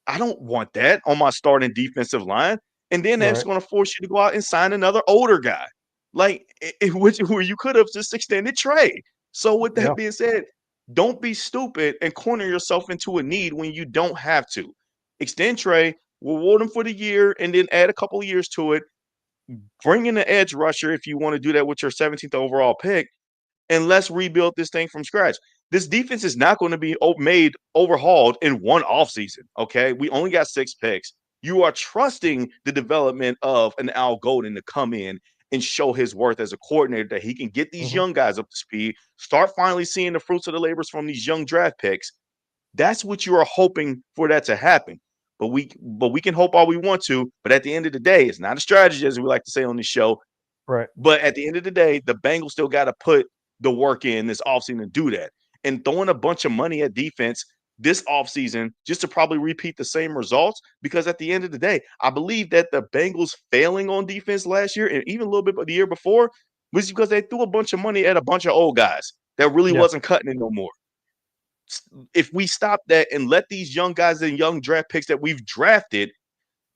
Speaker 1: I don't want that on my starting defensive line. And then that's
Speaker 2: Right.
Speaker 1: going to force you to go out and sign another older guy, like which where you could have just extended Trey. So with
Speaker 2: Yeah.
Speaker 1: that being said, don't be stupid and corner yourself into a need when you don't have to. Extend Trey, reward him for the year, and then add a couple of years to it. Bring in the edge rusher if you want to do that with your 17th overall pick, and let's rebuild this thing from scratch. This defense is not going to be overhauled in one offseason. Okay. We only got 6 picks. You are trusting the development of an Al Golden to come in and show his worth as a coordinator that he can get these
Speaker 2: Mhm.
Speaker 1: young guys up to speed, start finally seeing the fruits of the labors from these young draft picks. That's what you are hoping for that to happen. But we can hope all we want to. But at the end of the day, it's not a strategy, as we like to say on this show.
Speaker 2: Right.
Speaker 1: But at the end of the day, the Bengals still got to put the work in this offseason to do that. And throwing a bunch of money at defense this offseason just to probably repeat the same results. Because at the end of the day, I believe that the Bengals failing on defense last year and even a little bit of the year before was because they threw a bunch of money at a bunch of old guys that really
Speaker 2: Yeah.
Speaker 1: wasn't cutting it no more. If we stop that and let these young guys and young draft picks that we've drafted,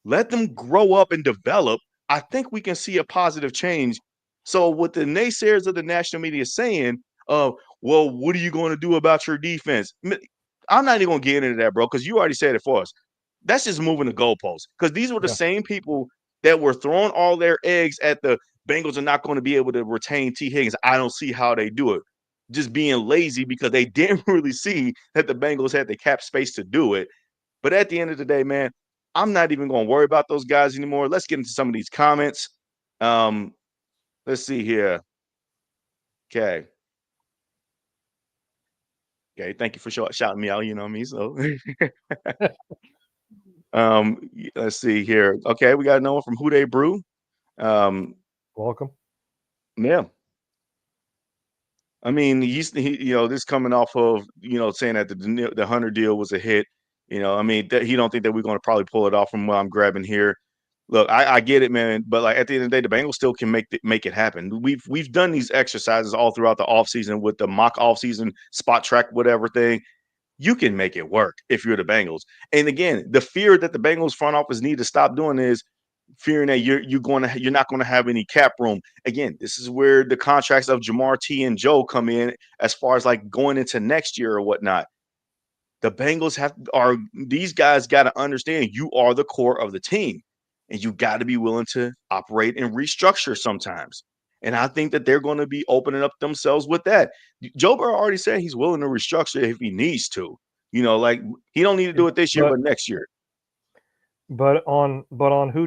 Speaker 1: let them grow up and develop, I think we can see a positive change. So what the naysayers of the national media is saying, well, what are you going to do about your defense? I'm not even going to get into that, bro, because you already said it for us. That's just moving the goalposts. Because these were the
Speaker 2: Yeah.
Speaker 1: same people that were throwing all their eggs at the Bengals are not going to be able to retain T. Higgins. I don't see how they do it. Just being lazy because they didn't really see that the Bengals had the cap space to do it. But at the end of the day, man, I'm not even going to worry about those guys anymore. Let's get into some of these comments. Um, let's see here. Okay. Okay. Thank you for shouting me out. You know what I mean? So, let's see here. Okay. We got another one from Who They Brew. Um,
Speaker 2: Welcome.
Speaker 1: yeah. I mean, this coming off of, saying that the Hunter deal was a hit. I mean, he don't think that we're going to probably pull it off from what I'm grabbing here. Look, I get it, man, but like at the end of the day, the Bengals still can make it happen. We've done these exercises all throughout the offseason with the mock offseason spot track, whatever thing. You can make it work if you're the Bengals. And again, the fear that the Bengals front office need to stop doing is fearing that you're not going to have any cap room. Again, this is where the contracts of JaMarr Tee and Joe come in as far as like going into next year or whatnot. The Bengals these guys got to understand you are the core of the team, and you got to be willing to operate and restructure sometimes. And I think that they're going to be opening up themselves with that. Joe Burrow already said he's willing to restructure if he needs to. Like he don't need to do it this year,
Speaker 2: But
Speaker 1: but next year.
Speaker 2: on Who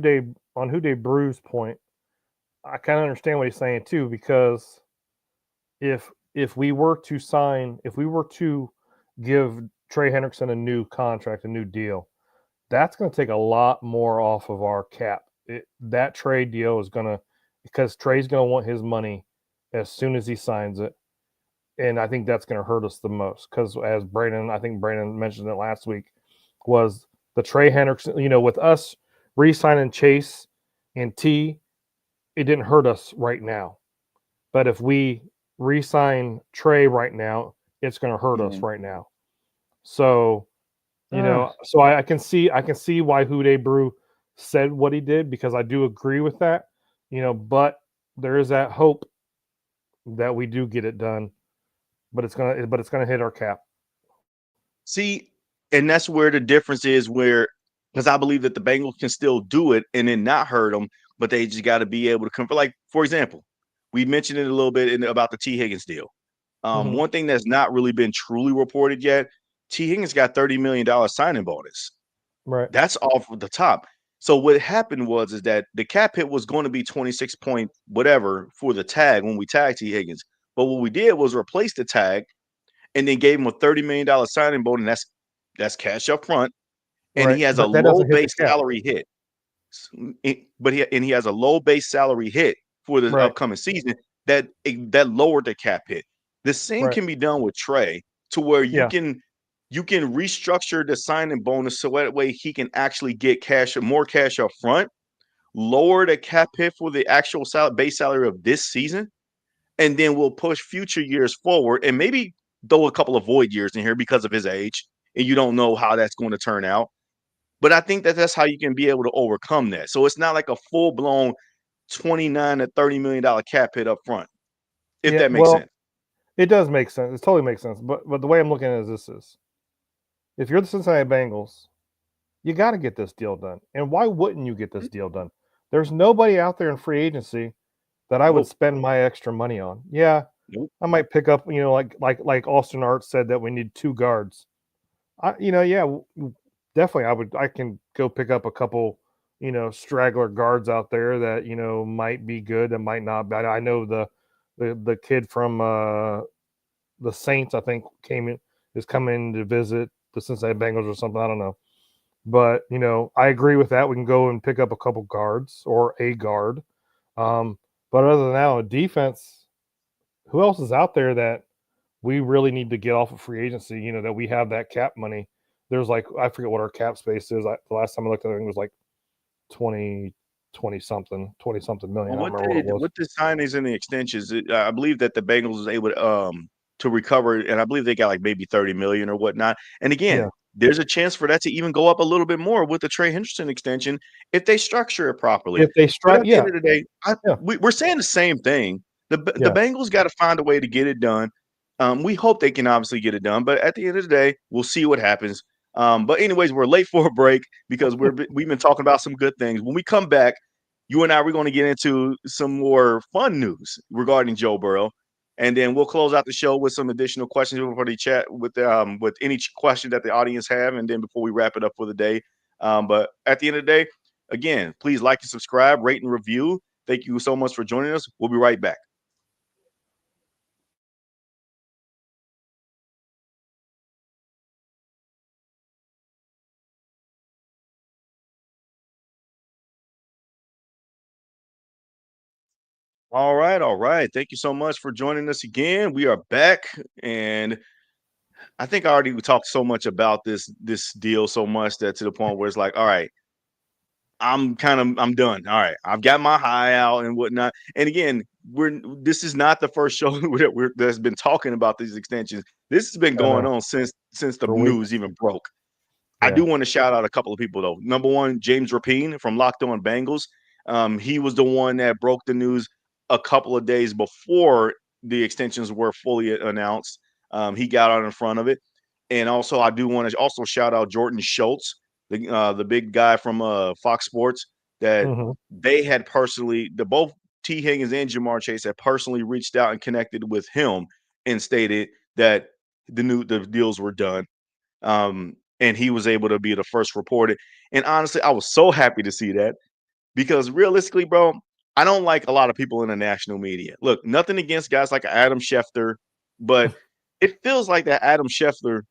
Speaker 2: They Brew's point, I kind of understand what he's saying too, because if we were to give Trey Hendrickson a new contract, a new deal, that's going to take a lot more off of our cap. That trade deal is going to, because Trey's going to want his money as soon as he signs it. And I think that's going to hurt us the most because, as I think Brandon mentioned it last week, was the Trey Hendrickson, with us re-signing Chase and T, it didn't hurt us right now. But if we re-sign Trey right now, it's going to hurt us right now. So, so I can see why Who They Brew said what he did, because I do agree with that, but there is that hope that we do get it done, but it's gonna hit our cap.
Speaker 1: See, and that's where the difference is because I believe that the Bengals can still do it and then not hurt them, but they just got to be able to come. Like, for example, we mentioned it a little bit about the T. Higgins deal.
Speaker 2: Mm-hmm.
Speaker 1: One thing that's not really been truly reported yet, T. Higgins got $30 million signing bonus.
Speaker 2: Right.
Speaker 1: That's off the top. So what happened is that the cap hit was going to be 26 point whatever for the tag when we tagged T. Higgins. But what we did was replace the tag and then gave him a $30 million signing bonus. That's cash up front. And he
Speaker 2: Right.
Speaker 1: has a
Speaker 2: But that
Speaker 1: low
Speaker 2: doesn't hit the
Speaker 1: base
Speaker 2: cap.
Speaker 1: salary hit. He has a low base salary hit for the
Speaker 2: Right.
Speaker 1: upcoming season that lowered the cap hit. The same
Speaker 2: Right.
Speaker 1: can be done with Trey to where you
Speaker 2: Yeah.
Speaker 1: can restructure the signing bonus so that way he can actually get more cash up front, lower the cap hit for the actual base salary of this season, and then we'll push future years forward and maybe throw a couple of void years in here because of his age, and you don't know how that's going to turn out. But I think that that's how you can be able to overcome that. So it's not like a full blown 29 to $30 million cap hit up front, if
Speaker 2: Yeah.
Speaker 1: that makes
Speaker 2: Well,
Speaker 1: sense.
Speaker 2: it does make sense. It totally makes sense. But the way I'm looking at it is if you're the Cincinnati Bengals, you got to get this deal done. And why wouldn't you get this deal done? There's nobody out there in free agency that I would
Speaker 1: Nope.
Speaker 2: spend my extra money on. Yeah,
Speaker 1: Nope.
Speaker 2: I might pick up, like Austin Art said that we need 2 guards. Definitely I can go pick up a couple, straggler guards out there that, might be good and might not. But I know the kid from the Saints, I think is coming to visit the Cincinnati Bengals or something. I don't know. But, I agree with that. We can go and pick up a couple guards or a guard. But other than that, on defense, who else is out there that we really need to get off of free agency, that we have that cap money there's like, I forget what our cap space is. The last time I looked at it, it was like 20 something million.
Speaker 1: Well,
Speaker 2: I don't remember what it was.
Speaker 1: with the signings and the extensions, I believe that the Bengals was able to recover, and I believe they got like maybe 30 million or whatnot. And again,
Speaker 2: Yeah.
Speaker 1: there's a chance for that to even go up a little bit more with the Trey Henderson extension if they structure it properly.
Speaker 2: If they
Speaker 1: But
Speaker 2: strike,
Speaker 1: at the
Speaker 2: yeah,
Speaker 1: end of the day,
Speaker 2: yeah,
Speaker 1: we're saying the same thing. The
Speaker 2: yeah,
Speaker 1: Bengals got to find a way to get it done. We hope they can obviously get it done, but at the end of the day, we'll see what happens. But anyways, we're late for a break because we've been talking about some good things. When we come back, you and I we're going to get into some more fun news regarding Joe Burrow, and then we'll close out the show with some additional questions before the chat with any question that the audience have, and then before we wrap it up for the day. But at the end of the day, again, please like and subscribe, rate and review. Thank you so much for joining us. We'll be right back. All right, all right. Thank you so much for joining us again. We are back, and I think I already talked so much about this deal so much that to the point where it's like, all right, I'm done. All right, I've got my high out and whatnot. And again, this is not the first show that's been talking about these extensions. This has been
Speaker 2: I
Speaker 1: going
Speaker 2: know,
Speaker 1: on since the
Speaker 2: for
Speaker 1: news
Speaker 2: weeks.
Speaker 1: even broke. I
Speaker 2: Yeah.
Speaker 1: do want to shout out a couple of people though. Number one, James Rapine from Locked On Bengals. He was the one that broke the news a couple of days before the extensions were fully announced. He got out in front of it, and also I do want to also shout out Jordan Schultz, the big guy from Fox Sports, that
Speaker 2: Hmm.
Speaker 1: they had personally the both T Higgins and JaMarr Chase had personally reached out and connected with him and stated that the deals were done, and he was able to be the first reported. And honestly, I was so happy to see that because realistically, bro, I don't like a lot of people in the national media. Look, nothing against guys like Adam Schefter, but it feels like that Adam Schefter,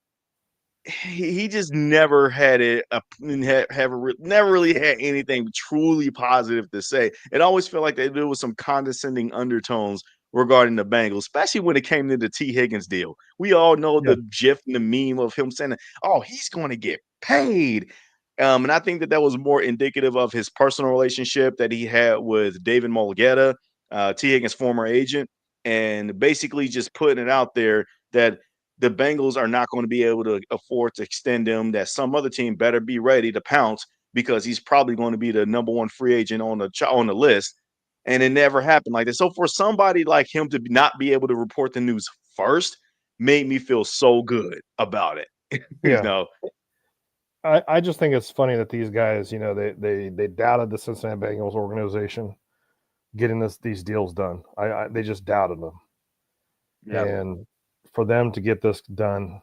Speaker 1: he just never had it never really had anything truly positive to say. It always felt like there was some condescending undertones regarding the Bengals, especially when it came to the T Higgins deal. We all know
Speaker 2: Yeah.
Speaker 1: the gif and the meme of him saying, "Oh, he's going to get paid." And I think that was more indicative of his personal relationship that he had with David Mulgeta, T Higgins' former agent, and basically just putting it out there that the Bengals are not going to be able to afford to extend him, that some other team better be ready to pounce because he's probably going to be the number one free agent on the list. And it never happened like that. So for somebody like him to not be able to report the news first made me feel so good about it. you
Speaker 2: Yeah.
Speaker 1: know,
Speaker 2: I just think it's funny that these guys, they doubted the Cincinnati Bengals organization getting these deals done. They just doubted them,
Speaker 1: yeah.
Speaker 2: and for them to get this done,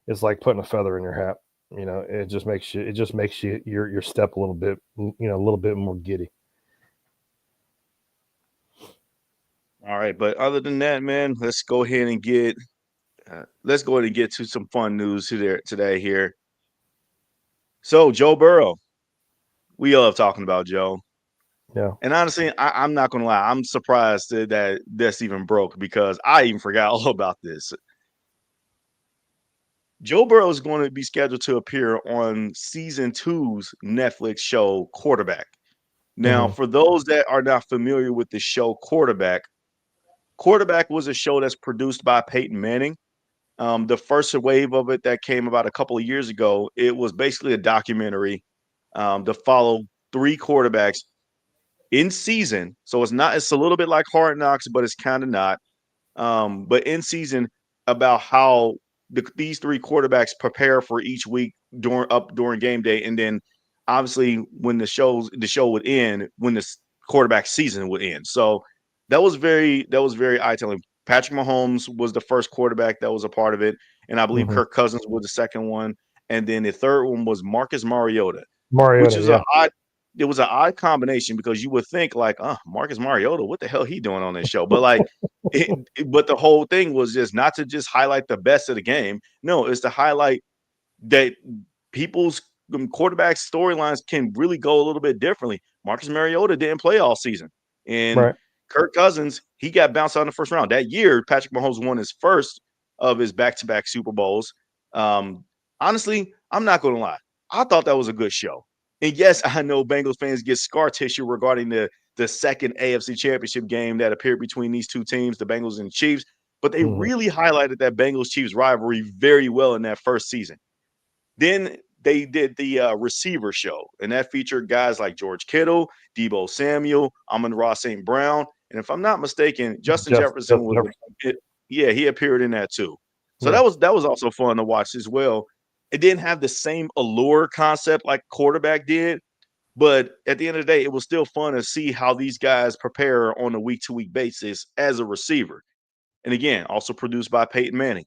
Speaker 2: it's like putting a feather in your hat. It just makes you your step a little bit, a little bit more giddy.
Speaker 1: All right. But other than that, man, let's go ahead and get to some fun news today here. So Joe Burrow, we love talking about Joe.
Speaker 2: Yeah.
Speaker 1: And honestly, I'm not gonna lie, I'm surprised that this even broke because I even forgot all about this. Joe Burrow is going to be scheduled to appear on season two's Netflix show Quarterback. Now,
Speaker 2: Hmm.
Speaker 1: for those that are not familiar with the show Quarterback was a show that's produced by Peyton Manning. The first wave of it that came about a couple of years ago, it was basically a documentary to follow three quarterbacks in season. So it's a little bit like Hard Knocks, but it's kind of not. But in season about how these three quarterbacks prepare for each week during game day, and then obviously when the show would end when the quarterback season would end. So that was very eye telling. Patrick Mahomes was the first quarterback that was a part of it, and I believe
Speaker 2: Hmm.
Speaker 1: Kirk Cousins was the second one, and then the third one was Marcus Mariota, which
Speaker 2: Mariota,
Speaker 1: is
Speaker 2: yeah,
Speaker 1: it was an odd combination because you would think like, Marcus Mariota, what the hell he doing on this show? But but the whole thing was just not to just highlight the best of the game. No, it's to highlight that people's quarterback storylines can really go a little bit differently. Marcus Mariota didn't play all season, and
Speaker 2: right.
Speaker 1: Kirk Cousins he got bounced out in the first round that year. Patrick Mahomes won his first of his back-to-back Super Bowls. Um, honestly, I'm not going to lie. I thought that was a good show. And yes, I know Bengals fans get scar tissue regarding the second AFC Championship game that appeared between these two teams, the Bengals and the Chiefs. But they
Speaker 2: Mhm.
Speaker 1: really highlighted that Bengals Chiefs rivalry very well in that first season. Then they did the receiver show, and that featured guys like George Kittle, Debo Samuel, Amon-Ra St. Brown, and if I'm not mistaken, Justin Jefferson
Speaker 2: Justin
Speaker 1: was
Speaker 2: Jefferson.
Speaker 1: yeah, he appeared in that too. So
Speaker 2: Yeah.
Speaker 1: that was also fun to watch as well. It didn't have the same allure concept like quarterback did, but at the end of the day, it was still fun to see how these guys prepare on a week to week basis as a receiver. And again, also produced by Peyton Manning.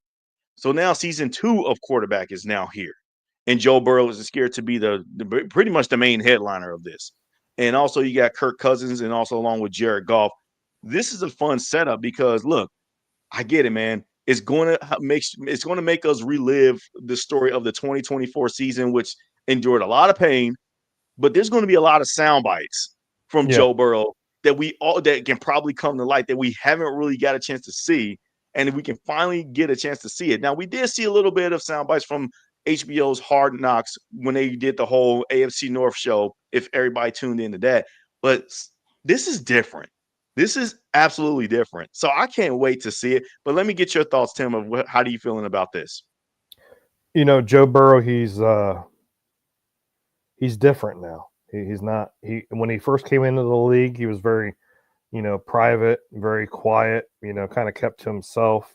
Speaker 1: So now season two of quarterback is now here. And Joe Burrow is scared to be the pretty much the main headliner of this. And also you got Kirk Cousins and also along with Jared Goff. This is a fun setup because look, I get it, man. It's going to make us relive the story of the 2024 season, which endured a lot of pain, but there's going to be a lot of sound bites from
Speaker 2: Yeah.
Speaker 1: Joe Burrow that can probably come to light that we haven't really got a chance to see, and we can finally get a chance to see it. Now we did see a little bit of sound bites from HBO's Hard Knocks when they did the whole AFC North show. If everybody tuned into that, but this is different. This is absolutely different. So I can't wait to see it. But let me get your thoughts, Tim. Of how do you feeling about this?
Speaker 2: Joe Burrow, he's different now. He's not he when he first came into the league, he was very, private, very quiet, kind of kept to himself.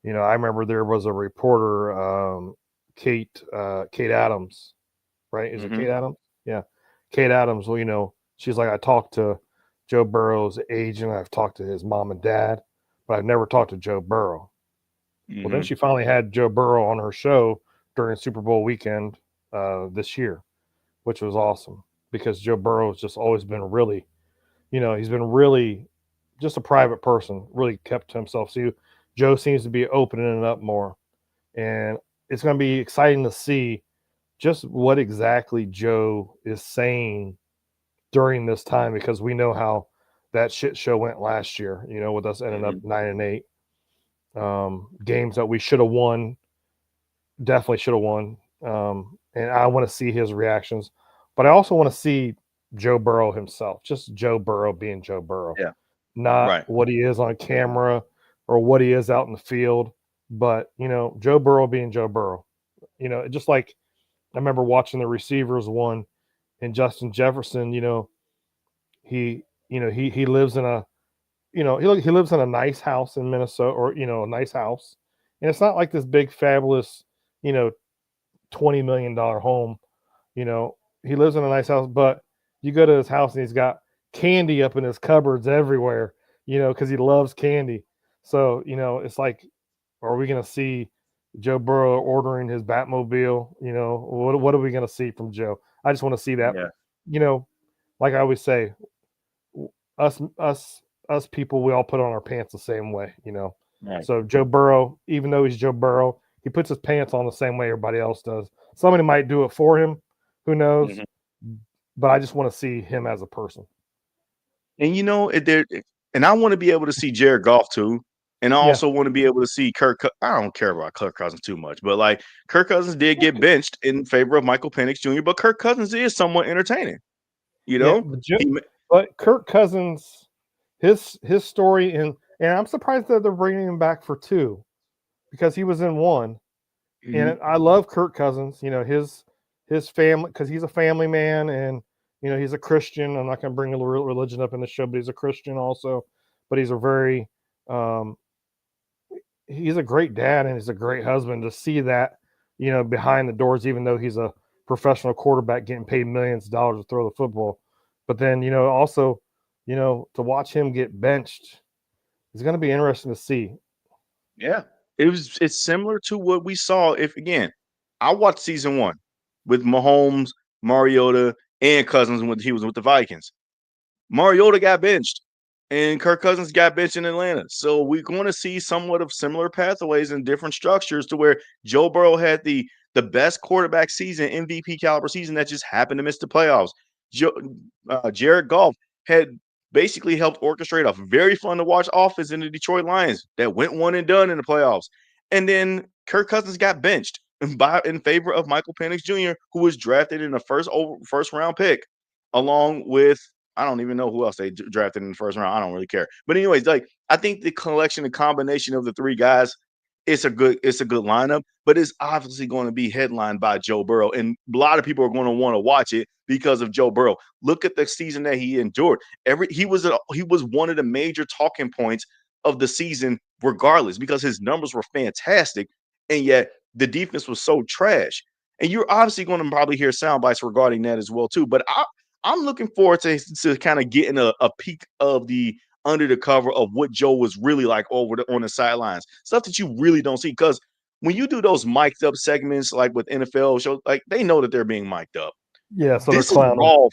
Speaker 2: I remember there was a reporter, Kate Adams, right? Is it
Speaker 1: Mm-hmm.
Speaker 2: Kate Adams? Yeah. Kate Adams, well, she's like, I talked to Joe Burrow's agent, I've talked to his mom and dad, but I've never talked to Joe Burrow. Well, then
Speaker 1: Mm-hmm.
Speaker 2: she finally had Joe Burrow on her show during Super Bowl weekend this year, which was awesome because Joe Burrow has just always been really, he's been really just a private person, really kept to himself. So Joe seems to be opening it up more. And it's going to be exciting to see just what exactly Joe is saying during this time because we know how that shit show went last year, with us ending up
Speaker 1: Mm-hmm.
Speaker 2: 9-8. Games that we should have won, definitely should have won. And I want to see his reactions, but I also want to see Joe Burrow himself, just Joe Burrow being Joe Burrow,
Speaker 1: Yeah.
Speaker 2: not
Speaker 1: Right.
Speaker 2: what he is on camera or what he is out in the field, but Joe Burrow being Joe Burrow. Just like I remember watching the receivers one and Justin Jefferson. He lives in a he lives in a nice house in Minnesota, or a nice house, and it's not like this big fabulous you know $20 million home. You know, he lives in a nice house, but you go to his house and he's got candy up in his cupboards everywhere, because he loves candy. So, it's like, are we going to see Joe Burrow ordering his Batmobile? What are we going to see from Joe? I just want to see that,
Speaker 1: Yeah.
Speaker 2: you know, like I always say, us, us, us people, we all put on our pants the same way.
Speaker 1: Right.
Speaker 2: So Joe Burrow, even though he's Joe Burrow, he puts his pants on the same way everybody else does. Somebody might do it for him, who knows?
Speaker 1: Mhm.
Speaker 2: But I just want to see him as a person.
Speaker 1: And and I want to be able to see Jared Goff too. And I
Speaker 2: Yeah.
Speaker 1: also want to be able to see I don't care about Kirk Cousins too much, but like Kirk Cousins did get benched in favor of Michael Penix Jr., but Kirk Cousins is somewhat entertaining. You
Speaker 2: Yeah,
Speaker 1: know, he,
Speaker 2: but Kirk Cousins, his story, and I'm surprised that they're bringing him back for two because he was in one.
Speaker 1: mhm,
Speaker 2: And I love Kirk Cousins. His family, because he's a family man, and he's a Christian. I'm not going to bring a religion up in the show, but he's a Christian also. But he's a very um, he's a great dad and he's a great husband. To see that behind the doors, even though he's a professional quarterback getting paid millions of dollars to throw the football, but then also to watch him get benched is going to be interesting to see.
Speaker 1: yeah, it's similar to what we saw. If again, I watched season one with Mahomes, Mariota, and Cousins when he was with the Vikings. Mariota got benched and Kirk Cousins got benched in Atlanta. So we're going to see somewhat of similar pathways and different structures to where Joe Burrow had the best quarterback season, MVP caliber season that just happened to miss the playoffs. Jared Goff had basically helped orchestrate a very fun to watch offense in the Detroit Lions that went one and done in the playoffs. And then Kirk Cousins got benched. in favor of Michael Penix Jr., who was drafted in the first round pick, along with I don't even know who else they drafted in the first round. I don't really care. But anyways, like I think the collection, the combination of the three guys, it's a good lineup, but it's obviously going to be headlined by Joe Burrow, and a lot of people are going to want to watch it because of Joe Burrow. Look at the season that he endured. He was one of the major talking points of the season, regardless, because his numbers were fantastic, and yet the defense was so trash. And you're obviously going to probably hear sound bites regarding that as well too. But I'm looking forward to kind of getting a peek of the under the cover of what Joe was really like on the sidelines, stuff that you really don't see. Because when you do those mic'd up segments like with NFL shows, like they know that they're being mic'd up.
Speaker 2: Yeah, so they're
Speaker 1: This is
Speaker 2: clowning.
Speaker 1: raw.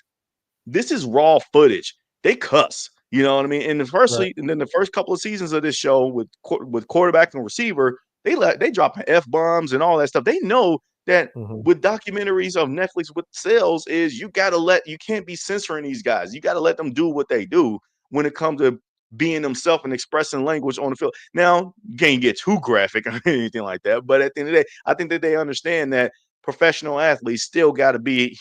Speaker 1: This is raw footage. They cuss. You know what I mean?
Speaker 2: Right.
Speaker 1: And then the first couple of seasons of this show with quarterback and receiver, they drop f-bombs and all that stuff. They know that
Speaker 2: Mhm.
Speaker 1: with documentaries of Netflix with sales is you can't be censoring these guys. You got to let them do what they do when it comes to being themselves and expressing language on the field. Now, you can't get too graphic or anything like that, but at the end of the day, I think that they understand that professional athletes still got to be,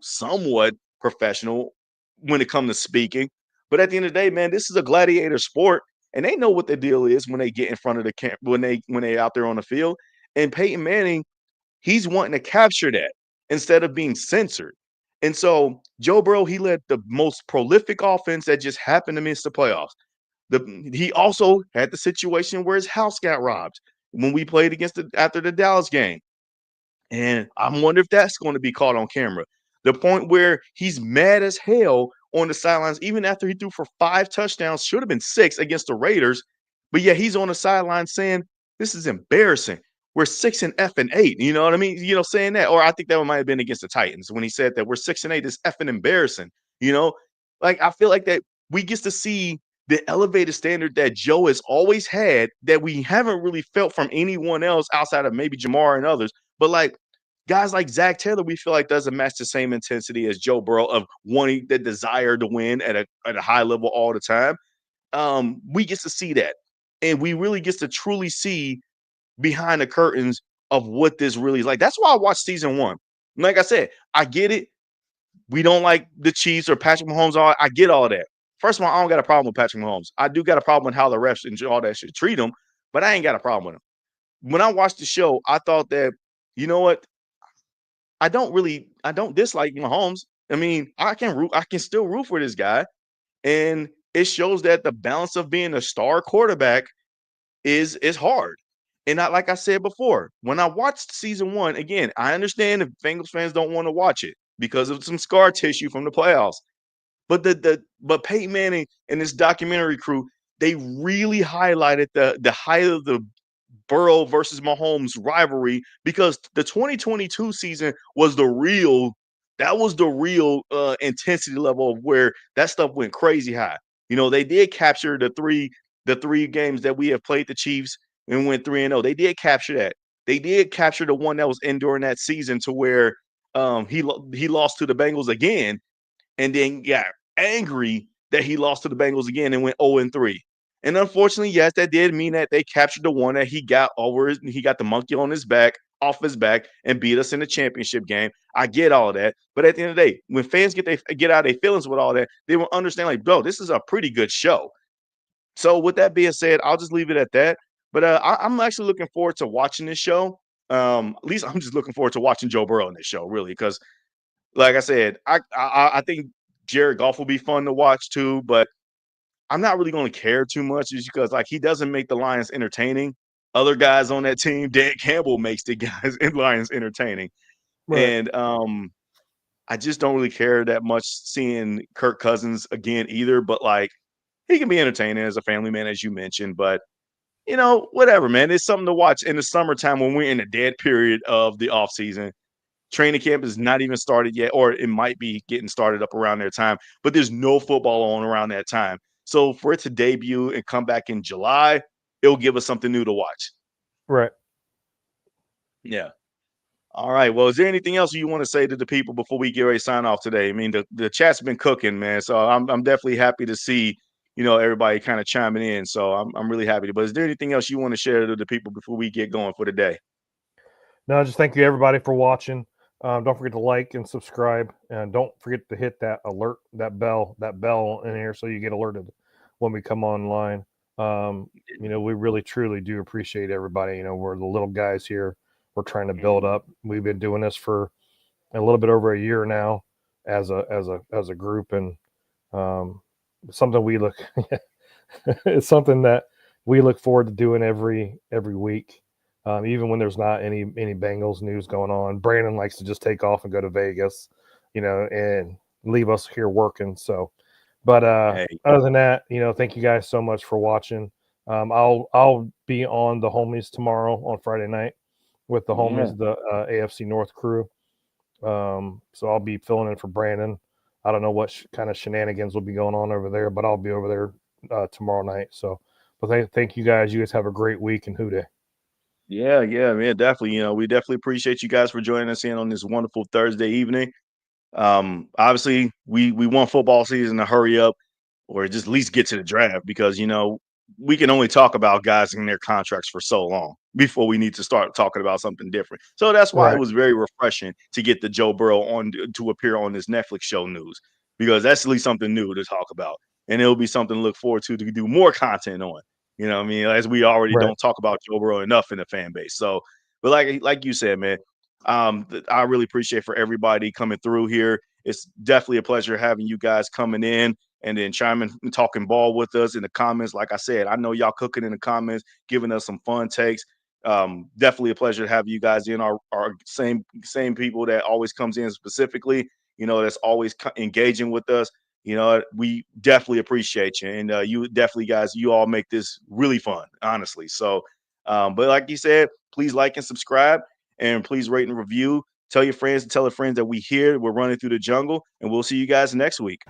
Speaker 1: somewhat professional when it comes to speaking. But at the end of the day, man, this is a gladiator sport, and they know what the deal is when they get in front of the camp when they out there on the field. And Peyton Manning, he's wanting to capture that instead of being censored. And so Joe Burrow, he led the most prolific offense that just happened to miss the playoffs. He also had the situation where his house got robbed when we played after the Dallas game. And I'm wondering if that's going to be caught on camera. The point where he's mad as hell on the sidelines, even after he threw for 5 touchdowns, should have been 6 against the Raiders. But yeah, he's on the sideline saying, "This is embarrassing. We're 6 and 8." You know what I mean? Saying that. Or I think that might have been against the Titans when he said that we're 6 and 8. It's effing embarrassing. You know, like I feel like that we get to see the elevated standard that Joe has always had that we haven't really felt from anyone else outside of maybe JaMarr and others. But like guys like Zach Taylor, we feel like doesn't match the same intensity as Joe Burrow of wanting the desire to win at a high level all the time. We get to see that, and we really get to truly see behind the curtains of what this really is like. That's why I watched season one. Like I said, I get it. We don't like the Chiefs or Patrick Mahomes. I get all that. First of all, I don't got a problem with Patrick Mahomes. I do got a problem with how the refs and all that should treat him, but I ain't got a problem with him. When I watched the show, I thought that, you know what? I don't dislike Mahomes. I mean, I can still root for this guy. And it shows that the balance of being a star quarterback is hard. And like I said before, when I watched season one, again, I understand if Bengals fans don't want to watch it because of some scar tissue from the playoffs. But Peyton Manning and this documentary crew, they really highlighted the height of the Burrow versus Mahomes rivalry because the 2022 season was the real intensity level of where that stuff went crazy high. They did capture the three games that we have played the Chiefs and went 3-0. They did capture that. They did capture the one that was in during that season to where he lost to the Bengals again and then got angry that he lost to the Bengals again and went 0-3. And unfortunately, yes, that did mean that they captured the one that he got he got the monkey on his back, off his back, and beat us in the championship game. I get all that. But at the end of the day, when fans get out of their feelings with all that, they will understand, like, bro, this is a pretty good show. So with that being said, I'll just leave it at that. But I'm actually looking forward to watching this show. At least I'm just looking forward to watching Joe Burrow in this show, really, because like I said, I think Jared Goff will be fun to watch too, but I'm not really going to care too much just because like he doesn't make the Lions entertaining. Other guys on that team, Dan Campbell makes the guys in Lions entertaining,
Speaker 2: Right.
Speaker 1: and I just don't really care that much seeing Kirk Cousins again either. But like he can be entertaining as a family man, as you mentioned, but. Whatever, man. It's something to watch in the summertime when we're in the dead period of the off season. Training camp is not even started yet, or it might be getting started up around their time, but there's no football on around that time. So for it to debut and come back in July, it'll give us something new to watch.
Speaker 2: Right.
Speaker 1: Yeah. All right. Well, is there anything else you want to say to the people before we get ready to sign off today? I mean, the chat's been cooking, man. So I'm definitely happy to see, everybody kind of chiming in. So I'm really happy. But is there anything else you want to share to the people before we get going for the day?
Speaker 2: No, just thank you everybody for watching. Don't forget to like and subscribe, and don't forget to hit that alert, that bell in here, so you get alerted when we come online. We really truly do appreciate everybody. We're the little guys here. We're trying to build up. We've been doing this for a little bit over a year now as a group, and um, something we look it's something that we look forward to doing every week. Even when there's not any Bengals news going on, Brandon likes to just take off and go to Vegas, and leave us here working. So, but
Speaker 1: Hey,
Speaker 2: other than that, thank you guys so much for watching. I'll be on the homies tomorrow on Friday night with the
Speaker 1: yeah,
Speaker 2: homies, the AFC North crew. So I'll be filling in for Brandon. I don't know what kind of shenanigans will be going on over there, but I'll be over there tomorrow night. So, but thank you guys. You guys have a great week and Hoo Day.
Speaker 1: yeah, man, definitely. We definitely appreciate you guys for joining us in on this wonderful Thursday evening. Obviously, we want football season to hurry up, or just at least get to the draft, because we can only talk about guys in their contracts for so long before we need to start talking about something different. So that's why it
Speaker 2: Right.
Speaker 1: was very refreshing to get the Joe Burrow on to appear on this Netflix show news, because that's at least something new to talk about, and it'll be something to look forward to do more content on. You know what I mean? As we already
Speaker 2: Right.
Speaker 1: don't talk about Joe Burrow enough in the fan base. So, but like you said, man, I really appreciate for everybody coming through here. It's definitely a pleasure having you guys coming in and then chiming and talking ball with us in the comments. Like I said, I know y'all cooking in the comments, giving us some fun takes. Definitely a pleasure to have you guys in. Our same people that always comes in specifically, that's always engaging with us. We definitely appreciate you, and you definitely guys, you all make this really fun, honestly. So, but like you said, please like and subscribe, and please rate and review. Tell your friends and tell your friends that we're running through the jungle, and we'll see you guys next week.